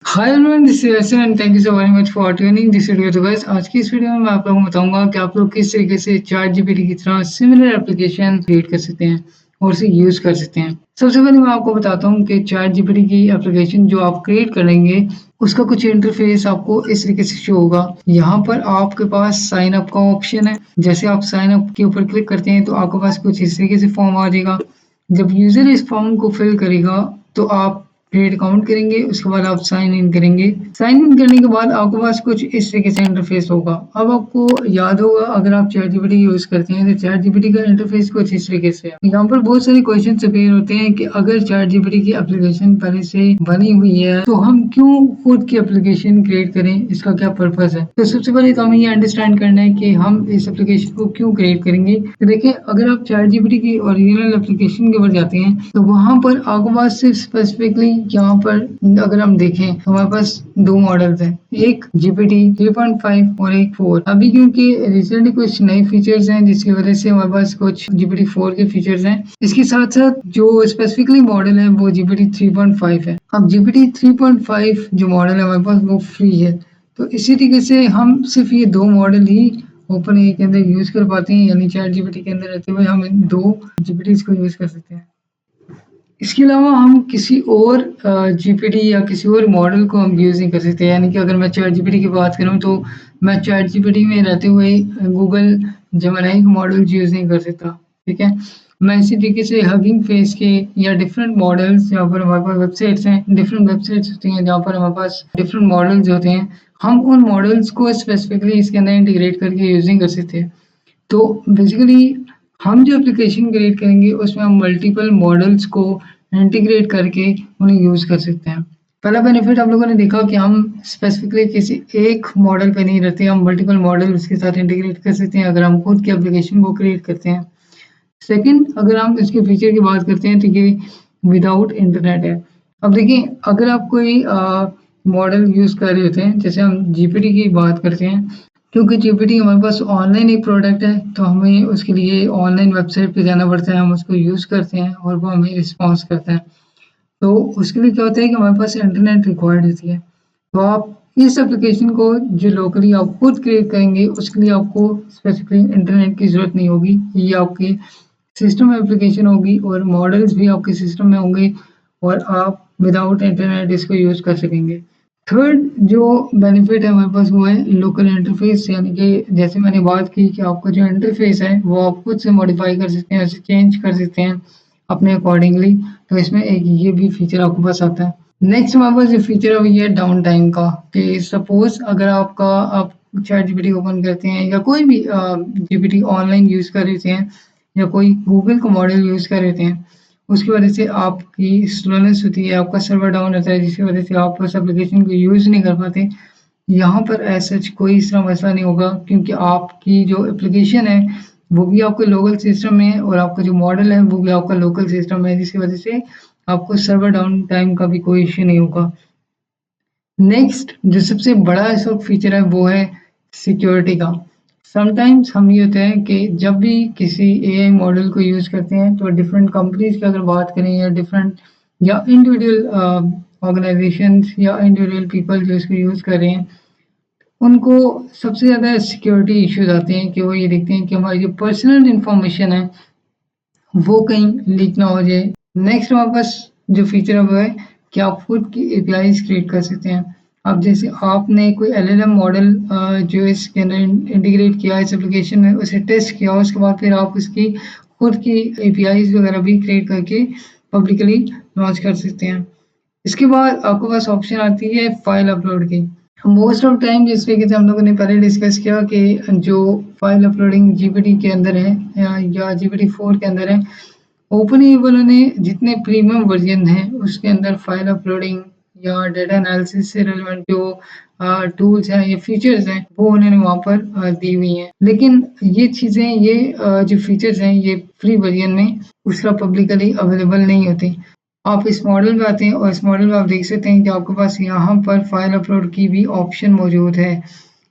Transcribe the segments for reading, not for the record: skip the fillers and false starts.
Hi everyone, this is essence and thank you so very much for tuning this video. तो guys, आज की इस video में मैं आप लोगों को बताऊंगा कि आप लोग किस तरीके से चैट जीपीटी की तरह सिमिलर एप्लीकेशन क्रिएट कर सकते हैं और उसे यूज कर सकते हैं। सबसे पहले मैं आपको बताता हूँ कि चैट जीपीटी की एप्लीकेशन जो आप क्रिएट करेंगे उसका कुछ इंटरफेस आपको इस तरीके से शो होगा। यहाँ पर आपके पास साइन अप का ऑप्शन है। जैसे आप साइन अप के ऊपर क्लिक करते हैं तो आपके पास कुछ इस तरीके से फॉर्म आ जाएगा। जब यूजर इस फॉर्म को फिल करेगा तो आप क्रिएट अकाउंट करेंगे, उसके बाद आप साइन इन करेंगे। साइन इन करने के बाद आपके पास कुछ इस तरीके से इंटरफेस होगा। अब आपको याद होगा, अगर आप चैट जीपीटी यूज करते हैं तो चैट जीपीटी का इंटरफेस कुछ इस तरीके से है। यहाँ पर बहुत सारे क्वेश्चन अपेयर होते हैं कि अगर चैट जीपीटी की एप्लीकेशन पहले से बनी हुई है तो हम क्यों खुद की एप्लीकेशन क्रिएट करें, इसका क्या पर्पज है। तो सबसे पहले तो हमें ये अंडरस्टैंड करना है कि हम इस एप्लीकेशन को क्यों क्रिएट करेंगे। तो देखिए, अगर आप चैट जीपीटी की ओरिजिनल एप्लीकेशन के ऊपर जाते हैं तो वहां पर आपके पास सिर्फ स्पेसिफिकली यहाँ पर अगर हम देखें तो हमारे पास दो मॉडल्स हैं, एक जीपीटी 3.5 और एक 4। अभी क्योंकि रिसेंटली कुछ नए फीचर्स हैं जिसकी वजह से हमारे पास कुछ जीपीटी 4 के फीचर्स हैं। इसके साथ साथ जो स्पेसिफिकली मॉडल है वो जीपीटी 3.5 है। अब जीपीटी 3.5 जो मॉडल है हमारे पास वो फ्री है। तो इसी तरीके से हम सिर्फ ये दो मॉडल ही ओपन ए के अंदर यूज कर पाते हैं, यानी चैट जीपीटी के अंदर रहते हुए हम इन दो जीपीटी को यूज कर सकते हैं। इसके अलावा हम किसी और जीपीटी या किसी और मॉडल को हम यूज़ नहीं कर सकते। यानी कि अगर मैं चैट जीपीटी की बात करूँ तो मैं चैट जीपीटी में रहते हुए गूगल जेमिनी का मॉडल यूज़ नहीं कर सकता। ठीक है, मैं इसी तरीके से हगिंग फेस के या डिफरेंट मॉडल्स, जहाँ पर हमारे पास वेबसाइट्स हैं, डिफरेंट वेबसाइट्स होती हैं जहाँ पर हमारे पास डिफरेंट मॉडल्स होते हैं, हम उन मॉडल्स को स्पेसिफिकली इसके अंदर इंटीग्रेट करके यूज नहीं कर सकते। तो बेसिकली हम जो एप्लीकेशन क्रिएट करेंगे उसमें हम मल्टीपल मॉडल्स को इंटीग्रेट करके उन्हें यूज कर सकते हैं। पहला बेनिफिट आप लोगों ने देखा कि हम स्पेसिफिकली किसी एक मॉडल पे नहीं रहते, हम मल्टीपल मॉडल उसके साथ इंटीग्रेट कर सकते हैं अगर हम खुद की एप्लीकेशन को क्रिएट करते हैं। सेकंड, अगर हम इसके फीचर की बात करते हैं तो ये विदाउट इंटरनेट है। अब देखिए, अगर आप कोई मॉडल यूज कर रहे होते हैं, जैसे हम जीपीटी की बात करते हैं, क्योंकि जीपीटी हमारे पास ऑनलाइन एक प्रोडक्ट है तो हमें उसके लिए ऑनलाइन वेबसाइट पे जाना पड़ता है, हम उसको यूज करते हैं और वो हमें रिस्पॉन्स करता है। तो उसके लिए क्या होता है कि हमारे पास इंटरनेट रिक्वायर्ड होती है। तो आप इस एप्लीकेशन को जो लोकली आप खुद क्रिएट करेंगे उसके लिए आपको स्पेसिफिकली इंटरनेट की जरूरत नहीं होगी। ये आपके सिस्टम एप्लीकेशन होगी और मॉडल्स भी आपके सिस्टम में होंगे और आप विदाउट इंटरनेट इसको यूज कर सकेंगे। थर्ड जो बेनिफिट है हमारे पास वो है लोकल इंटरफेस। यानी कि जैसे मैंने बात की कि आपका जो इंटरफेस है वो आप खुद से मॉडिफाई कर सकते हैं, उसे चेंज कर सकते हैं अपने अकॉर्डिंगली। तो इसमें एक ये भी फीचर आपके पास आता है। नेक्स्ट हमारे पास जो फीचर है वो ये डाउन टाइम का, कि सपोज अगर आप चैट जीपीटी ओपन करते हैं या कोई भी जीपीटी ऑनलाइन यूज कर रहे हैं या कोई गूगल का मॉडल यूज कर रहे हैं, उसकी वजह से आपकी स्लोनेस होती है, आपका सर्वर डाउन होता है, जिसकी वजह से आप उस एप्लीकेशन को यूज नहीं कर पाते। यहाँ पर ऐसा कोई इसका मसला नहीं होगा, क्योंकि आपकी जो एप्लीकेशन है वो भी आपके लोकल सिस्टम में है और आपका जो मॉडल है वो भी आपका लोकल सिस्टम है, जिसकी वजह से आपको सर्वर डाउन टाइम का भी कोई इश्यू नहीं होगा। नेक्स्ट जो सबसे बड़ा इस वक्त फीचर है वो है सिक्योरिटी का। समटाइम्स हम ये होते हैं कि जब भी किसी एआई मॉडल को यूज करते हैं तो डिफरेंट कंपनीज की अगर बात करें या डिफरेंट या इंडिविजुअल ऑर्गेनाइजेशंस या इंडिविजुअल पीपल जो इसको यूज कर रहे हैं, उनको सबसे ज़्यादा सिक्योरिटी इश्यूज आते हैं कि वो ये देखते हैं कि हमारी जो पर्सनल इंफॉर्मेशन है वो कहीं लीक ना हो जाए। नेक्स्ट हमारे पास जो फीचर है वो है कि आप खुद की एपीआईज क्रिएट कर सकते हैं। अब जैसे आपने कोई एलएलएम मॉडल जो इसके अंदर इंटीग्रेट किया इस एप्लीकेशन में, उसे टेस्ट किया, उसके बाद फिर आप उसकी खुद की एपीआईज वगैरह भी क्रिएट करके पब्लिकली लॉन्च कर सकते हैं। इसके बाद आपके पास ऑप्शन आती है फाइल अपलोड की। मोस्ट ऑफ टाइम जिस तरीके से हम लोगों ने पहले डिस्कस किया कि जो फाइल अपलोडिंग जीपीटी के अंदर है या जीपीटी 4 के अंदर है, ओपन वालों ने जितने प्रीमियम वर्जन हैं उसके अंदर फाइल अपलोडिंग या डेटा एनालिसिस से रिलेवेंट जो टूल्स हैं या फीचर्स हैं वो उन्होंने वहाँ पर दी हुई हैं। लेकिन ये चीज़ें जो फीचर्स हैं ये फ्री वर्जन में उसका पब्लिकली अवेलेबल नहीं होते। आप इस मॉडल में आते हैं और इस मॉडल में आप देख सकते हैं कि आपके पास यहाँ पर फाइल अपलोड की भी ऑप्शन मौजूद है।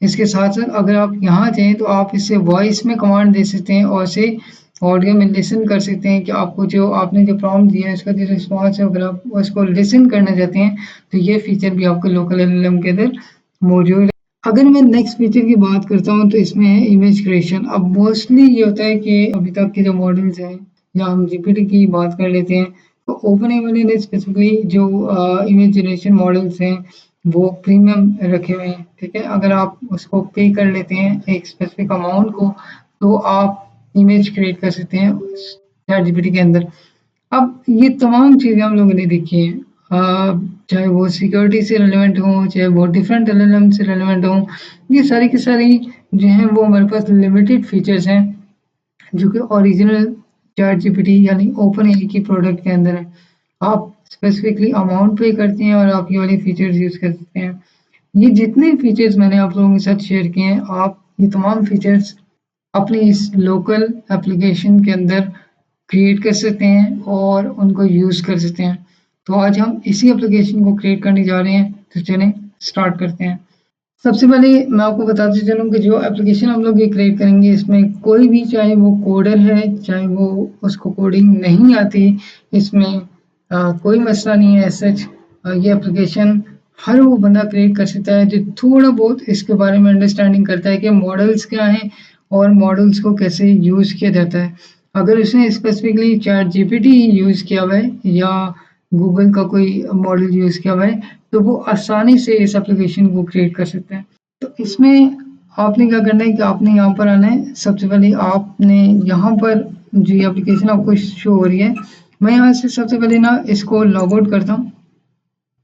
इसके साथ साथ अगर आप यहाँ चाहें तो आप इसे वॉइस में कमांड दे सकते हैं और इसे ऑडियो में लिसन कर सकते हैं कि आपको जो आपने जो प्रॉम्प्ट दिया है उसका जो रिस्पॉन्स है अगर आप उसको लिसन करना चाहते हैं तो ये फीचर भी आपको लोकल एलएलएम के अंदर मौजूद है। अगर मैं नेक्स्ट फीचर की बात करता हूँ तो इसमें है इमेज क्रिएशन। अब मोस्टली ये होता है कि अभी तक के जो मॉडल्स हैं या हम जीपीटी की बात कर लेते हैं तो ओपन एआई ने स्पेसिफिकली जो इमेज जनरेशन मॉडल्स हैं वो प्रीमियम रखे हुए हैं। ठीक है, अगर आप उसको पे कर लेते हैं एक स्पेसिफिक अमाउंट को तो आप इमेज क्रिएट कर सकते हैं चैट जीपीटी के अंदर। अब ये तमाम चीज़ें हम लोगों ने देखी हैं, चाहे वो सिक्योरिटी से रिलेवेंट हो, चाहे वो डिफरेंट एलएलएम से रिलेवेंट हो, ये सारी की सारी जो हैं वो हमारे पास लिमिटेड फीचर्स हैं जो कि ओरिजिनल चैट जीपीटी यानी ओपन एआई की प्रोडक्ट के अंदर है। आप स्पेसिफिकली अमाउंट पे करते हैं और आप ये वाले फीचर्स यूज़ कर सकते हैं। ये जितने फीचर्स मैंने आप लोगों के साथ शेयर किए हैं, आप ये तमाम फीचर्स अपनी इस लोकल एप्लीकेशन के अंदर क्रिएट कर सकते हैं और उनको यूज़ कर सकते हैं। तो आज हम इसी एप्लीकेशन को क्रिएट करने जा रहे हैं, तो चलें स्टार्ट करते हैं। सबसे पहले मैं आपको बताते चलूँ कि जो एप्लीकेशन हम लोग ये क्रिएट करेंगे इसमें कोई भी चाहे वो कोडर है, चाहे वो उसको कोडिंग नहीं आती, इसमें कोई मसला नहीं है एज़ सच। ये एप्लीकेशन हर वो बंदा क्रिएट कर सकता है जो थोड़ा बहुत इसके बारे में अंडरस्टैंडिंग करता है कि मॉडल्स क्या हैं और मॉडल्स को कैसे यूज़ किया जाता है। अगर उसने स्पेसिफिकली चैट जीपीटी यूज़ किया हुआ है या गूगल का कोई मॉडल यूज़ किया हुआ है तो वो आसानी से इस एप्लीकेशन को क्रिएट कर सकते हैं। तो इसमें आपने क्या करना है कि आपने यहाँ पर आना है। सबसे पहले आपने यहाँ पर जो ये एप्लीकेशन आपको शो हो रही है, मैं यहाँ से सबसे पहले ना इसको लॉग आउट करता हूँ।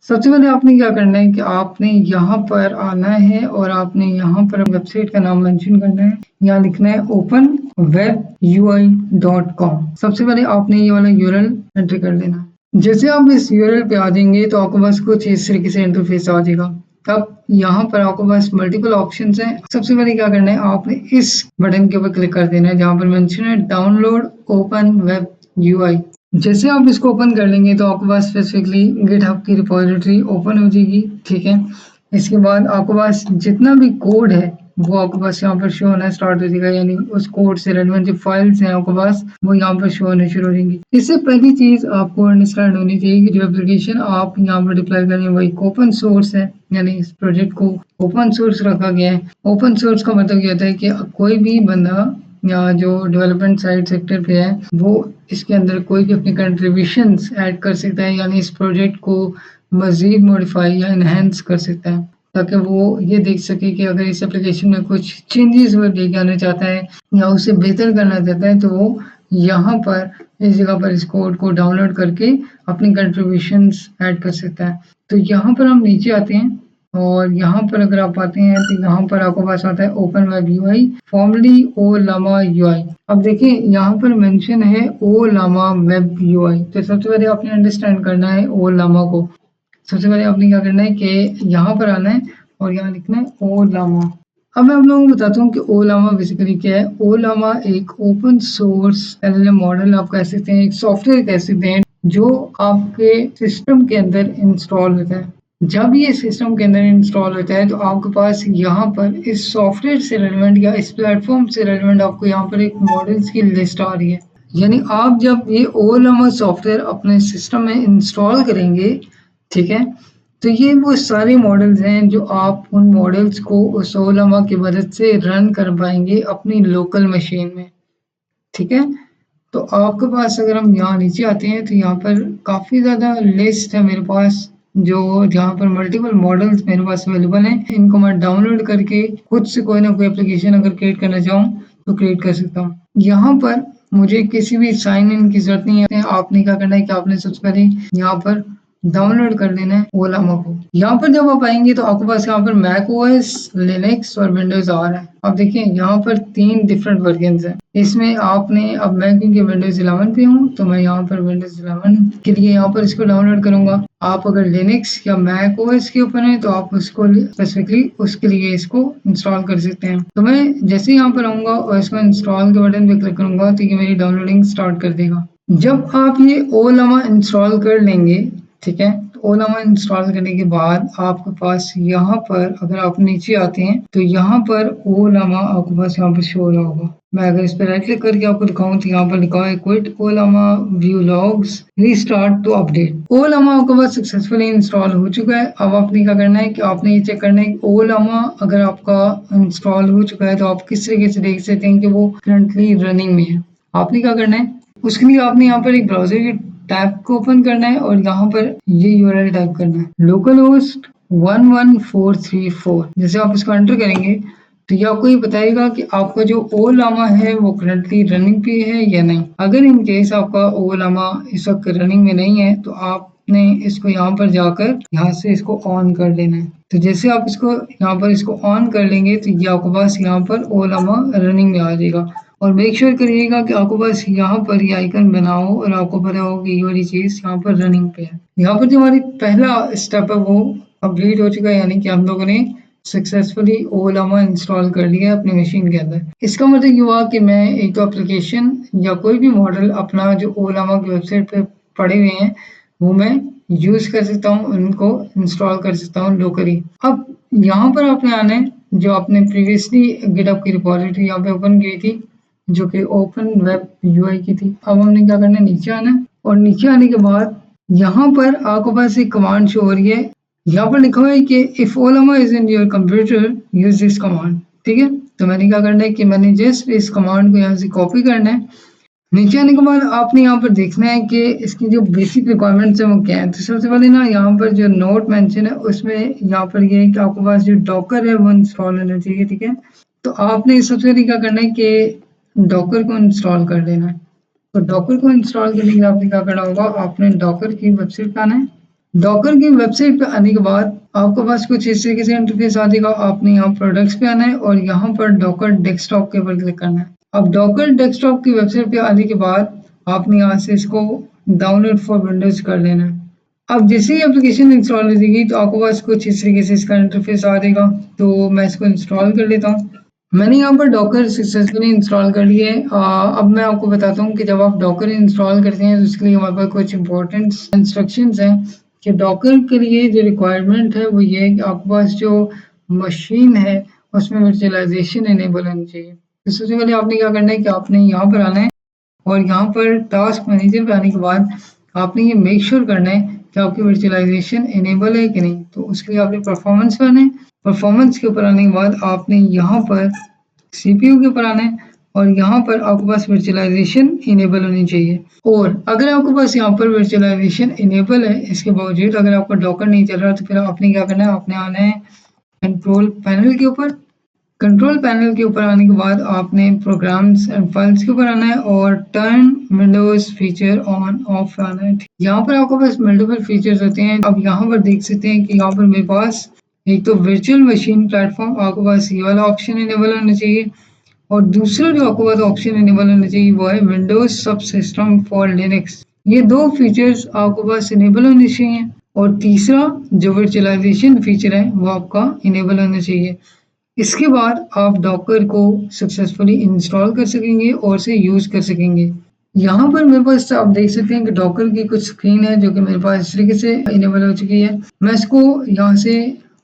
सबसे पहले आपने क्या करना है कि आपने यहाँ पर आना है और आपने यहाँ पर वेबसाइट का नाम मेंशन करना है। यहाँ लिखना है openwebui.com। सबसे पहले आपने ये वाला यूआरएल एंटर कर देना है। जैसे आप इस यूआरएल पे आ जाएंगे तो आपको बस कुछ इस तरीके से इंटरफेस आ जाएगा। अब यहाँ पर आपको बस मल्टीपल ऑप्शंस हैं। सबसे पहले क्या करना है, आपने इस बटन के ऊपर क्लिक कर देना है जहाँ पर मेंशन है डाउनलोड ओपन वेब यूआई। जैसे आप इसको ओपन कर लेंगे तो आपके पास स्पेसिफिकली गिटहब की रिपॉजिटरी ओपन हो जाएगी। ठीक है, इसके बाद आपके पास जितना भी कोड है वो आपके पास यहाँ पर शो होना स्टार्ट हो जाएगा, यानी उस कोड से रेलेवेंट जो फाइल्स हैं आपके पास वो यहाँ पर शो होने शुरू हो जाएंगी। इससे पहली चीज आपको अंडरस्टैंड होनी चाहिए कि जो एप्लीकेशन आप यहाँ पर डिप्लॉय करेंगे वही ओपन सोर्स है, यानी इस प्रोजेक्ट को ओपन सोर्स रखा गया है। ओपन सोर्स का मतलब ये होता है कि कोई भी बंदा या जो डेवलपमेंट साइड सेक्टर पे है वो इसके अंदर कोई भी अपनी कंट्रीब्यूशंस ऐड कर सकता है, यानी इस प्रोजेक्ट को मजीद मॉडिफाई या इनहेंस कर सकता है ताकि वो ये देख सके कि अगर इस एप्लीकेशन में कुछ चेंजेस वो लेके आना चाहता है या उसे बेहतर करना चाहता है तो वो यहाँ पर इस जगह पर इस कोड को डाउनलोड करके अपनी कंट्रीब्यूशंस ऐड कर सकता है। तो यहाँ पर हम नीचे आते हैं और यहाँ पर अगर आप आते हैं तो यहाँ पर आपको पास आता है ओपन वेब यूआई फॉर्मली ओ लामा यूआई। अब देखिए यहाँ पर मेंशन है ओ लामा वेब यूआई, तो सबसे पहले आपने अंडरस्टैंड करना है ओ लामा को। सबसे पहले आपने क्या करना है कि यहाँ पर आना है और यहाँ लिखना है ओ लामा। अब मैं आप लोगों को बताता हूँ कि ओ लामा बेसिकली क्या है। ओ लामा एक ओपन सोर्स एलएलएम मॉडल आप कह सकते हैं, एक सॉफ्टवेयर कह सकते हैं जो आपके सिस्टम के अंदर इंस्टॉल होता है। जब ये सिस्टम के अंदर इंस्टॉल होता है तो आपके पास यहाँ पर इस सॉफ्टवेयर से रेलेवेंट या इस प्लेटफॉर्म से रेलेवेंट आपको यहाँ पर एक मॉडल्स की लिस्ट आ रही है। यानी आप जब ये ओ लामा सॉफ्टवेयर अपने सिस्टम में इंस्टॉल करेंगे, ठीक है, तो ये वो सारे मॉडल्स हैं जो आप उन मॉडल्स को उस ओ लामा की मदद से रन कर पाएंगे अपनी लोकल मशीन में। ठीक है, तो आपके पास अगर हम यहाँ नीचे आते हैं तो यहाँ पर काफ़ी ज़्यादा लिस्ट है मेरे पास, जो जहाँ पर मल्टीपल मॉडल्स मेरे पास अवेलेबल हैं। इनको मैं डाउनलोड करके खुद से कोई ना कोई एप्लीकेशन अगर क्रिएट करना चाहूँ तो क्रिएट कर सकता हूँ। यहाँ पर मुझे किसी भी साइन इन की जरूरत नहीं है। आपने क्या करना है कि आपने सबसे पहले यहाँ पर डाउनलोड कर लेना है ओ लामा को। यहाँ पर जब आप आएंगे तो आपके पास यहाँ पर मैक ओएस, लिनक्स और विंडोज आ रहा है। अब देखिए यहाँ पर 3 डिफरेंट वर्जन्स हैं। इसमें आपने अब मैं क्योंकि विंडोज 11 पे हूँ तो मैं यहाँ पर विंडोज 11 के लिए यहाँ पर इसको डाउनलोड करूंगा। आप अगर लिनक्स या मैक ओएस के ऊपर है तो आप उसको स्पेसिफिकली उसके लिए इसको इंस्टॉल कर सकते हैं। तो मैं जैसे यहाँ पर आऊंगा और इसको इंस्टॉल के बटन पे क्लिक करूंगा तो ये मेरी डाउनलोडिंग स्टार्ट कर देगा। जब आप ये ओ लामा इंस्टॉल कर लेंगे, ठीक है, तो ओलामा इंस्टॉल करने के बाद आपके पास यहाँ पर अगर आप नीचे आते हैं तो यहाँ पर ओलामा आपके पास यहाँ पर शो हो रहा होगा। मैं अगर इस पर राइट क्लिक करके आपको दिखाऊं तो यहाँ पर लिखा है quit Ollama view logs restart to update. Ollama आपके पास सक्सेसफुली इंस्टॉल हो चुका है। अब आपने क्या करना है कि आपने ये चेक करना है कि ओलामा अगर आपका इंस्टॉल हो चुका है तो आप किस तरीके से देख सकते हैं कि वो करंटली रनिंग में है। आपने क्या करना है, उसके लिए आपने यहाँ पर एक ब्राउजर की टैब को ओपन करना है और यहाँ पर ये यूआरएल टाइप करना है लोकल होस्ट 11434। जैसे आप इसको एंटर करेंगे तो ये आपको ये बताएगा कि आपका जो ओलामा है वो करंटली रनिंग पे है या नहीं। अगर इन केस आपका ओलामा इस वक्त रनिंग में नहीं है तो आपने इसको यहाँ पर जाकर यहाँ से इसको ऑन कर लेना है। तो जैसे आप इसको यहाँ पर इसको ऑन कर लेंगे तो ये आपके पास यहाँ पर ओलामा रनिंग में आ जाएगा। और मेक श्योर करिएगा कि आपको बस यहाँ पर ये आइकन बनाओ और आपको पता हो कि ये वाली चीज़ यहाँ पर रनिंग पे है। यहाँ पर जो हमारी पहला स्टेप है वो कंप्लीट हो चुका है, यानी कि हम लोगों ने सक्सेसफुली ओलामा इंस्टॉल कर लिया है अपनी मशीन के अंदर। इसका मतलब ये हुआ कि मैं एक एप्लीकेशन या कोई भी मॉडल अपना जो ओलामा की वेबसाइट पे पड़े हुए हैं वो मैं यूज़ कर सकता हूँ, उनको इंस्टॉल कर सकता हूँ लोकली। अब यहाँ पर आपने आना है, जो आपने प्रीवियसली गिटहब की रिपॉजिटरी यहाँ पे ओपन की थी जो कि ओपन वेब यूआई की थी। अब हमने क्या करना है, नीचे आना है और नीचे आने के बाद यहाँ पर आपके पास एक कमांड शो हो रही है। यहाँ पर लिखा हुआ है कि if ओलामा is in your computer use this command. ठीक है, तो मैंने क्या करना है कि मैंने जस्ट इस कमांड को यहाँ से कॉपी करना है। नीचे आने के बाद आपने यहाँ पर देखना है कि इसकी जो बेसिक रिक्वायरमेंट्स है वो क्या है। तो सबसे पहले ना यहाँ पर जो नोट मेंशन है उसमें यहाँ पर ये है कि आपके पास जो डॉकर है वो इंस्टॉल होना चाहिए। ठीक है, तो आपने सबसे पहले क्या करना है कि डॉकर को इंस्टॉल कर लेना है। तो डॉकर को इंस्टॉल करने के लिए आपने क्या करना होगा, आपने डॉकर की वेबसाइट पे आना है। डॉकर की वेबसाइट पे आने के बाद आपके पास कुछ इस तरीके से इंटरफेस आ जाएगा। आपने यहाँ प्रोडक्ट्स पे आना है और यहाँ पर डॉकर डेस्कटॉप के ऊपर क्लिक करना है। अब डॉकर डेस्कटॉप की वेबसाइट पे आने के बाद आपने यहाँ से इसको डाउनलोड फॉर विंडोज कर लेना है। अब जैसे ही एप्लीकेशन इंस्टॉल हो जाएगी तो आपके पास कुछ इस तरीके से इसका इंटरफेस आ जाएगा। तो मैं इसको इंस्टॉल कर लेता हूँ। मैंने यहाँ पर डॉकर सक्सेसफुली इंस्टॉल कर लिए है। अब मैं आपको बताता हूँ कि जब आप डॉकर इंस्टॉल करते हैं तो उसके लिए हमारे पास कुछ इंपॉर्टेंट इंस्ट्रक्शंस हैं कि डॉकर के लिए जो रिक्वायरमेंट है वो ये है कि आपके पास जो मशीन है उसमें वर्चुअलाइजेशन इनेबल होनी चाहिए। तो सबसे पहले आपने क्या करना है कि आपने यहाँ पर आना है और यहाँ पर टास्क मैनेजर पे आने के बाद आपने ये मेक श्योर करना है कि आपकी वर्चुअलाइजेशन इनेबल है कि नहीं। तो उसके लिए आपने परफॉर्मेंस पे आना है। परफॉर्मेंस के ऊपर आने के बाद आपने यहाँ पर सीपीयू के ऊपर आना है और यहाँ पर आपके पास वर्चुअलाइजेशन इनेबल होनी चाहिए। और अगर आपके पास यहाँ पर वर्चुअलाइजेशन इनेबल है, इसके बावजूद अगर आपका डॉकर नहीं चल रहा तो फिर आपने क्या करना है, आपने आना है कंट्रोल पैनल के ऊपर। कंट्रोल पैनल के ऊपर आने के बाद आपने प्रोग्राम्स एंड फाइल्स के ऊपर आना है और turn Windows feature on off आना है। यहाँ पर आपके पास मल्टीपल फीचर्स होते हैं। अब यहाँ पर देख सकते हैं कि यहाँ पर मेरे पास एक तो वर्चुअल मशीन प्लेटफॉर्म आपके पास ये वाला ऑप्शन इनेबल होना चाहिए और दूसरा जो आपको पास ऑप्शन इनेबल होना चाहिए वो है विंडोज सब सिस्टम फॉर लिनक्स। ये दो फीचर्स आपके पास इनेबल होने चाहिए और तीसरा जो वर्चुअलाइजेशन फीचर है वो आपका इनेबल होना चाहिए। इसके बाद आप डॉकर को सक्सेसफुली इंस्टॉल कर सकेंगे और इसे यूज़ कर सकेंगे। यहाँ पर मेरे पास आप देख सकते हैं कि डॉकर की कुछ स्क्रीन है जो कि मेरे पास इस तरीके से इनेबल हो चुकी है। मैं इसको यहाँ से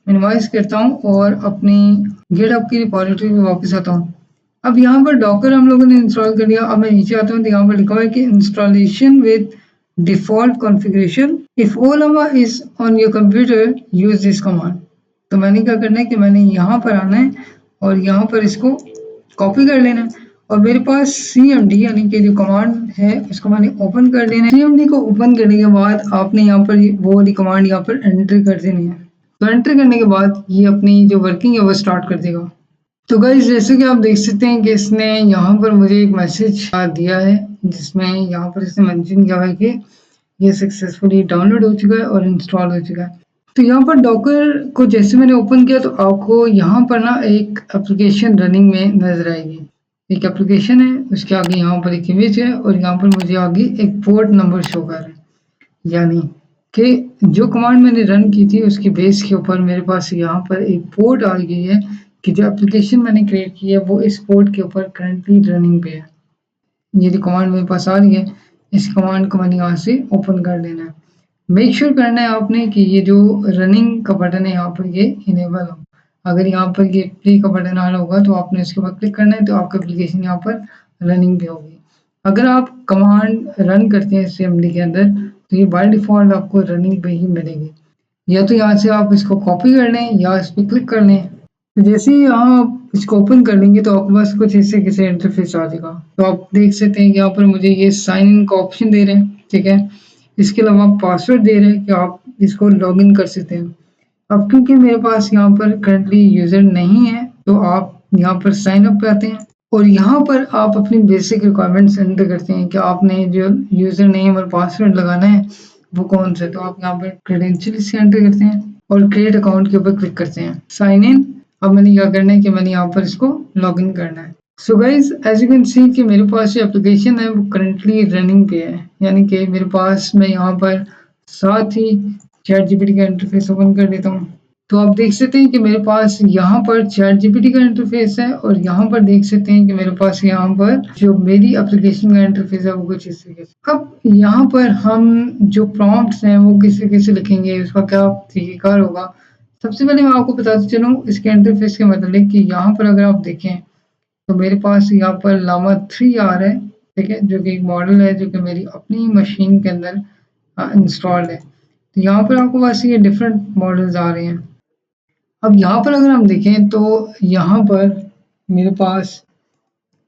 मिनिमाइज करता हूँ और अपनी गिटहब की रिपॉजिटरी में वापस आता हूँ। अब यहाँ पर डॉकर हम लोगों ने इंस्टॉल कर लिया। अब मैं नीचे आता हूँ तो यहाँ पर लिखा हुआ है कि installation with default configuration if ओलामा is on your computer use this command. तो मैंने क्या करना है कि मैंने यहाँ पर आना है और यहाँ पर इसको कॉपी कर लेना है और मेरे पास cmd यानी कि जो कमांड है उसको मैंने ओपन कर लेना है। cmd को ओपन करने के बाद आपने यहाँ पर वो वाली कमांड यहाँ पर एंटर कर देनी है। तो एंटर करने के बाद ये अपनी जो वर्किंग है वो स्टार्ट कर देगा। तो गाइस जैसे कि आप देख सकते हैं कि इसने यहाँ पर मुझे एक मैसेज दिया है जिसमें यहाँ पर इसने मेंशन किया है कि ये सक्सेसफुली डाउनलोड हो चुका है और इंस्टॉल हो चुका है। तो यहाँ पर डॉकर को जैसे मैंने ओपन किया तो आपको यहाँ पर ना एक एप्लीकेशन रनिंग में नजर आएगी। एक एप्लीकेशन है, उसके आगे यहाँ पर एक इमेज है और यहाँ पर मुझे आगे एक पोर्ट नंबर शो कर रहा है, यानी कि जो कमांड मैंने रन की थी उसकी बेस के ऊपर मेरे पास यहाँ पर एक पोर्ट आ गई है कि जो एप्लीकेशन मैंने क्रिएट की है वो इस पोर्ट के ऊपर करंटली रनिंग पे है। ये जो कमांड मेरे पास आ रही है इस कमांड को मैंने यहाँ से ओपन कर लेना है। मेक श्योर करना है आपने कि ये जो रनिंग का बटन है यहाँ पर ये इनेबल हो। अगर यहाँ पर ये प्ले का बटन आ रहा होगा तो आपने इसके ऊपर क्लिक करना है, तो आपका एप्लीकेशन यहाँ पर रनिंग भी होगी। अगर आप कमांड रन करते हैं सीएमडी के अंदर तो ये बाय डिफ़ॉल्ट आपको रनिंग पे ही मिलेगी। या तो यहाँ से आप इसको कॉपी कर लें या इस पे क्लिक कर लें। तो जैसे ही आप इसको ओपन कर लेंगे तो आपके पास कुछ इस तरीके से इंटरफेस आ जाएगा। तो आप देख सकते हैं कि यहाँ पर मुझे ये साइन इन का ऑप्शन दे रहे हैं, ठीक है। इसके अलावा पासवर्ड दे रहे हैं कि आप इसको लॉगिन कर सकते हैं। अब क्योंकि मेरे पास यहाँ पर करंटली यूज़र नहीं है तो आप यहाँ पर साइन अप पे आते हैं और यहाँ पर आप अपनी बेसिक रिक्वायरमेंट्स एंटर करते हैं कि आपने जो यूज़र नेम और पासवर्ड लगाना है वो कौन सा है। तो आप यहाँ पर क्रेडेंशियल्स एंटर करते हैं और क्रिएट अकाउंट के ऊपर क्लिक करते हैं, साइन इन। अब मैंने क्या करना है कि मैंने यहाँ पर इसको लॉगिन करना है। So guys as you can see कि मेरे पास जो एप्लीकेशन है वो करंटली रनिंग पे है, यानी कि मेरे पास मैं यहाँ पर साथ ही चैट जीपीटी का इंटरफेस ओपन कर देता हूँ। तो आप देख सकते हैं कि मेरे पास यहाँ पर चैट जीपीटी का इंटरफेस है और यहाँ पर देख सकते हैं कि मेरे पास यहाँ पर जो मेरी एप्लीकेशन का इंटरफेस है वो कुछ इस तरीके से। अब यहाँ पर हम जो प्रॉम्प्ट्स हैं वो किस तरीके से लिखेंगे, उसका क्या तरीकेकार होगा। सबसे पहले मैं आपको बताते चलूँ इसके इंटरफेस के मतलब कि यहाँ पर अगर आप देखें तो मेरे पास यहाँ पर लामा 3 आ रहा है, ठीक है, जो कि एक मॉडल है जो कि मेरी अपनी मशीन के अंदर इंस्टॉल्ड है। तो यहाँ पर आपको पास ये डिफरेंट मॉडल्स आ रहे हैं। अब यहाँ पर अगर हम देखें तो यहाँ पर मेरे पास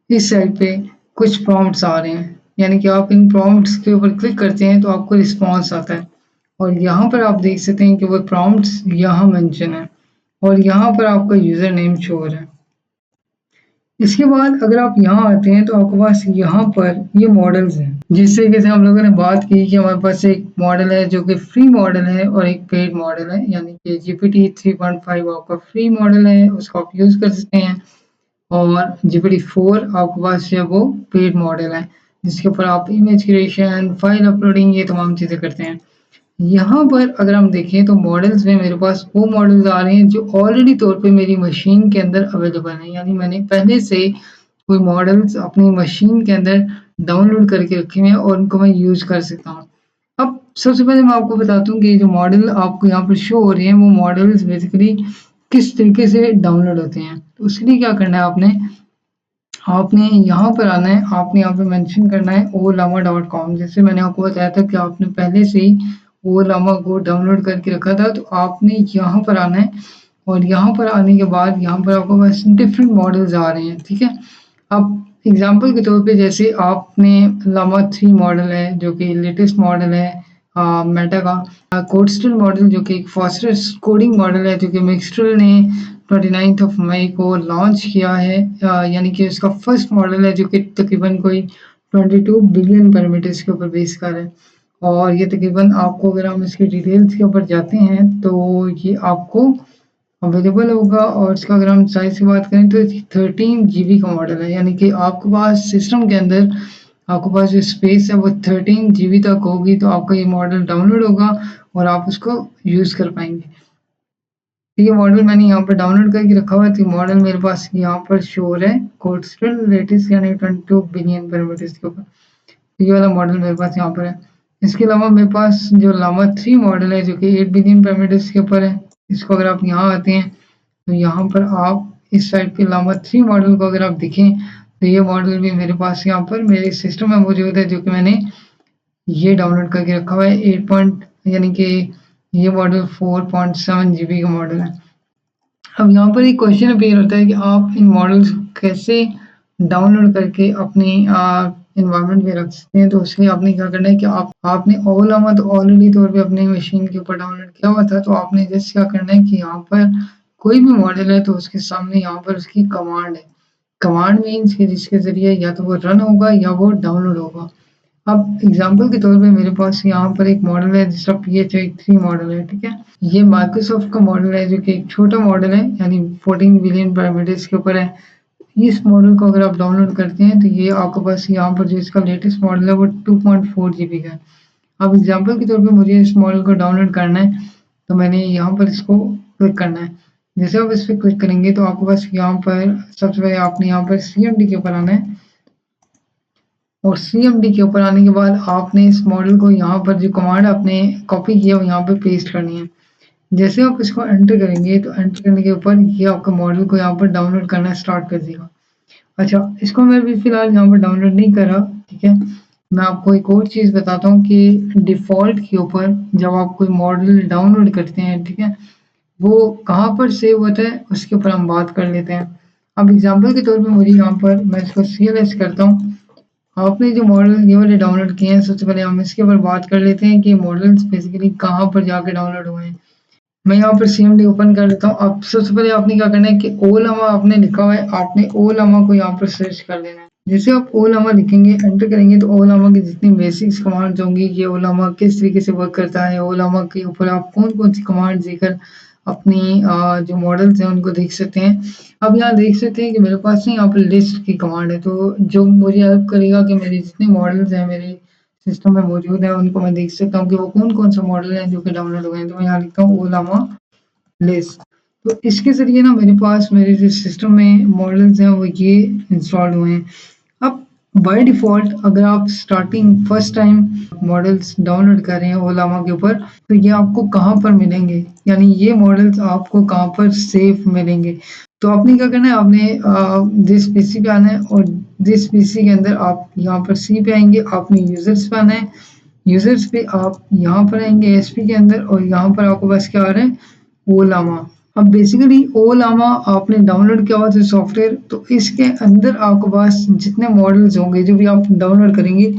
इस साइड पे कुछ प्रॉम्प्ट्स आ रहे हैं, यानी कि आप इन प्रॉम्प्ट्स के ऊपर क्लिक करते हैं तो आपको रिस्पॉन्स आता है और यहाँ पर आप देख सकते हैं कि वो प्रॉम्प्ट्स यहाँ मेंशन है और यहाँ पर आपका यूज़र नेम शो हो रहा है। इसके बाद अगर आप यहाँ आते हैं तो आपके पास यहाँ पर ये मॉडल्स हैं, जिस तरीके से हम लोगों ने बात की कि हमारे पास एक मॉडल है जो कि फ्री मॉडल है और एक पेड मॉडल है, यानी कि जीपीटी 3.5 आपका फ्री मॉडल है, उसको आप यूज़ कर सकते हैं और जीपीटी 4 आपके पास जो है वो पेड मॉडल है जिसके ऊपर आप इमेज क्रिएशन, फाइल अपलोडिंग, ये तमाम चीज़ें करते हैं। यहाँ पर अगर हम देखें तो मॉडल्स में मेरे पास वो मॉडल्स आ रहे हैं जो ऑलरेडी तौर पे मेरी मशीन के अंदर अवेलेबल हैं, यानी मैंने पहले से कोई मॉडल्स अपनी मशीन के अंदर डाउनलोड करके रखे हुए हैं और उनको मैं यूज़ कर सकता हूँ। अब सबसे पहले मैं आपको बताता हूँ कि जो मॉडल आपको यहाँ पर शो हो रहे हैं वो मॉडल्स बेसिकली किस तरीके से डाउनलोड होते हैं। तो उसके लिए क्या करना है आपने आपने यहाँ पर आना है, आपने यहाँ पे मेंशन करना है ollama.com। जैसे मैंने आपको बताया था कि आपने पहले से ही ओलामा को डाउनलोड करके रखा था, तो आपने यहाँ पर आना है और यहाँ पर आने के बाद यहाँ पर आपको बस डिफरेंट मॉडल्स आ रहे हैं, ठीक है। अब एग्जांपल के तौर पे जैसे आपने लामा 3 मॉडल है जो कि लेटेस्ट मॉडल है मेटा का, कोडस्टल मॉडल जो कि एक फास्टेस्ट कोडिंग मॉडल है जो कि मिक्सट्रल ने 29 ऑफ मई को लॉन्च किया है, यानी कि उसका फर्स्ट मॉडल है जो कि तकरीबन कोई 22 बिलियन पैरामीटर्स के ऊपर बेस कर है और ये तकरीबन आपको अगर हम इसकी डिटेल्स के ऊपर जाते हैं तो ये आपको अवेलेबल होगा और इसका अगर हम साइज़ की बात करें तो 13 जीबी का मॉडल है, यानी कि आपके पास सिस्टम के अंदर आपके पास जो स्पेस है वो 13 जीबी तक होगी तो आपका ये मॉडल डाउनलोड होगा और आप उसको यूज़ कर पाएंगे। तो ये मॉडल मैंने यहाँ पर डाउनलोड करके रखा हुआ है, तो मॉडल मेरे पास यहाँ पर शो हो रहा है कोडस्टल लेटेस्ट यानी 22 बिलियन पैरामीटर्स के ऊपर। ये वाला मॉडल मेरे पास यहाँ पर है। इसके अलावा मेरे पास जो लामा 3 मॉडल है जो कि 8 बिलियन पैरामीटर्स के ऊपर है, इसको अगर आप यहाँ आते हैं तो यहाँ पर आप इस साइड पे लामा 3 मॉडल को अगर आप देखें तो ये मॉडल भी मेरे पास यहाँ पर मेरे सिस्टम में मौजूद है जो कि मैंने ये डाउनलोड करके रखा हुआ है 8 पॉइंट, यानी कि ये मॉडल 4.7 जीबी का मॉडल है। अब यहाँ पर एक क्वेश्चन अपीयर होता है कि आप इन मॉडल्स कैसे डाउनलोड करके अपनी इन्वायरमेंट में रख सकते हैं। तो उसके लिए आपने क्या करना है कि आपने ओलामा तो ऑलरेडी तौर पे अपनी मशीन के ऊपर डाउनलोड किया हुआ था, तो आपने जस्ट क्या करना है कि यहाँ पर कोई भी मॉडल है तो उसके सामने यहाँ पर उसकी कमांड है। कमांड मीन्स कि जिसके ज़रिए या तो वो रन होगा या वो डाउनलोड होगा। अब एग्जांपल के तौर पे मेरे पास यहाँ पर एक मॉडल है जिसका PH83 मॉडल है, ठीक है। ये माइक्रोसॉफ्ट का मॉडल है जो कि एक छोटा मॉडल है, यानी 14 बिलियन पैरामीटर्स के ऊपर है। इस मॉडल को अगर आप डाउनलोड करते हैं तो ये आपके पास यहाँ पर जो इसका लेटेस्ट मॉडल है वो 2.4 जीबी का है। अब एग्जांपल के तौर पे मुझे इस मॉडल को डाउनलोड करना है तो मैंने यहाँ पर इसको क्लिक करना है। जैसे आप इस पर क्लिक करेंगे तो आपके पास यहाँ पर सबसे पहले आपने यहाँ पर CMD के ऊपर आना है और CMD के ऊपर आने के बाद आपने इस मॉडल को यहाँ पर जो कमांड आपने कॉपी किया वो यहाँ पे पेस्ट करनी है। जैसे आप इसको एंटर करेंगे तो एंटर करने के ऊपर ये आपका मॉडल को यहाँ पर डाउनलोड करना स्टार्ट कर देगा। अच्छा, इसको मैं भी फिलहाल यहाँ पर डाउनलोड नहीं कर रहा, ठीक है। मैं आपको एक और चीज़ बताता हूँ कि डिफ़ॉल्ट के ऊपर जब आप कोई मॉडल डाउनलोड करते हैं, ठीक है, वो कहाँ पर सेव होता है उसके ऊपर हम बात कर लेते हैं। अब एग्जांपल के तौर पे मुझे यहाँ पर मैं इसको CLS करता हूँ। आपने जो मॉडल ये वाले डाउनलोड किए हैं, सबसे पहले हम इसके ऊपर बात कर लेते हैं कि मॉडल्स बेसिकली कहाँ पर जाके डाउनलोड हुए हैं। मैं यहाँ पर CMD ओपन कर लेता हूँ। अब सबसे पहले आपने क्या करना है कि ओलामा आपने लिखा हुआ है, आपने ओलामा को यहाँ पर सर्च कर लेना है। जैसे आप ओलामा लिखेंगे, एंटर करेंगे तो ओलामा की जितनी बेसिक्स कमांड्स होंगी, ये ओलामा किस तरीके से वर्क करता है, ओलामा के ऊपर आप कौन-कौन सी कमांड देकर अपनी जो मॉडल्स हैं उनको देख सकते हैं। अब यहाँ देख सकते हैं कि मेरे पास ना यहाँ पर लिस्ट की कमांड है, तो जो मुझे हेल्प करेगा कि मेरे जितने मॉडल्स हैं मेरे सिस्टम में मौजूद है उनको मैं देख सकता हूँ कि वो कौन-कौन से मॉडल हैं जो कि डाउनलोड हुए हैं। तो मैं यहाँ लिखता हूँ ओलामा लिस्ट। तो इसके ज़रिए ना मेरे पास मेरे जो सिस्टम में मॉडल्स हैं वो ये इंस्टॉल्ड हुए हैं। अब बाय डिफ़ॉल्ट अगर आप starting first time models download कर रहे हैं ओलामा के ऊपर, तो ये आपको कहाँ पर मिलेंगे? यानी ये मॉडल्स आपको कहाँ पर सेफ मिलेंगे? तो आपने क्या करना है, आपने जिस पीसी पे आना है और जिस पीसी के अंदर आप यहाँ पर सी पे आएँगे, आपने यूज़र्स पे आना है। यूज़र्स पे आप यहाँ पर आएँगे एसपी के अंदर और यहाँ पर आपके पास क्या आ रहा है? ओलामा। अब बेसिकली ओलामा आपने डाउनलोड किया हुआ था सॉफ्टवेयर, तो इसके अंदर आपके पास जितने मॉडल्स होंगे जो भी आप डाउनलोड करेंगे,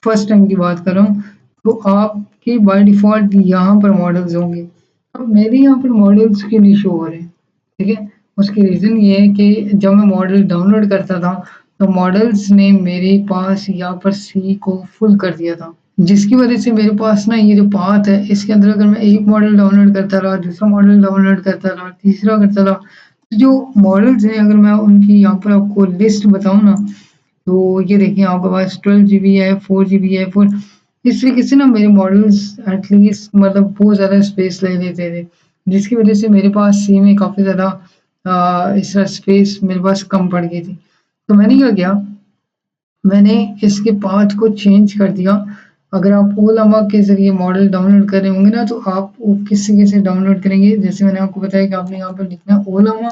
फर्स्ट टाइम की बात कर रहा हूँ, तो आपके बाय डिफ़ॉल्ट यहाँ पर मॉडल्स होंगे। अब मेरे यहाँ पर मॉडल्स क्यों नहीं शो हो रहे, ठीक है? उसकी रीज़न ये है कि जब मैं मॉडल डाउनलोड करता था, तो मॉडल्स ने मेरे पास यहाँ पर सी को फुल कर दिया था। जिसकी वजह से मेरे पास ना ये जो पाथ है इसके अंदर अगर मैं एक मॉडल डाउनलोड करता रहा, दूसरा मॉडल डाउनलोड करता रहा, तीसरा करता रहा, तो जो मॉडल्स हैं अगर मैं उनकी यहाँ पर आपको लिस्ट बताऊँ ना, तो ये देखिए आपके पास 12 जीबी है, 4 जीबी है, 4 इस तरीके से ना मेरे मॉडल्स एटलीस्ट मतलब बहुत ज़्यादा स्पेस ले लेते थे, जिसकी वजह से मेरे पास सी में काफ़ी ज़्यादा इस तरह स्पेस मेरे पास कम पड़ गई थी। तो मैंने क्या किया, मैंने इसके पाथ को चेंज कर दिया। अगर आप ओलामा के ज़रिए मॉडल डाउनलोड कर रहे होंगे ना, तो आप वो किस तरीके से डाउनलोड करेंगे, जैसे मैंने आपको बताया कि आपने यहाँ पर लिखना है ओलामा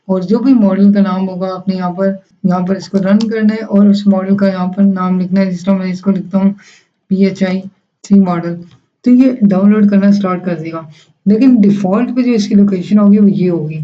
और जो भी मॉडल का नाम होगा आपने यहाँ पर इसको रन करना है और उस मॉडल का यहाँ पर नाम लिखना है। जिस तरह मैं इसको लिखता हूँ PHI 3 मॉडल, तो ये डाउनलोड करना स्टार्ट कर देगा। लेकिन डिफ़ॉल्ट पे जो इसकी लोकेशन होगी वो ये होगी,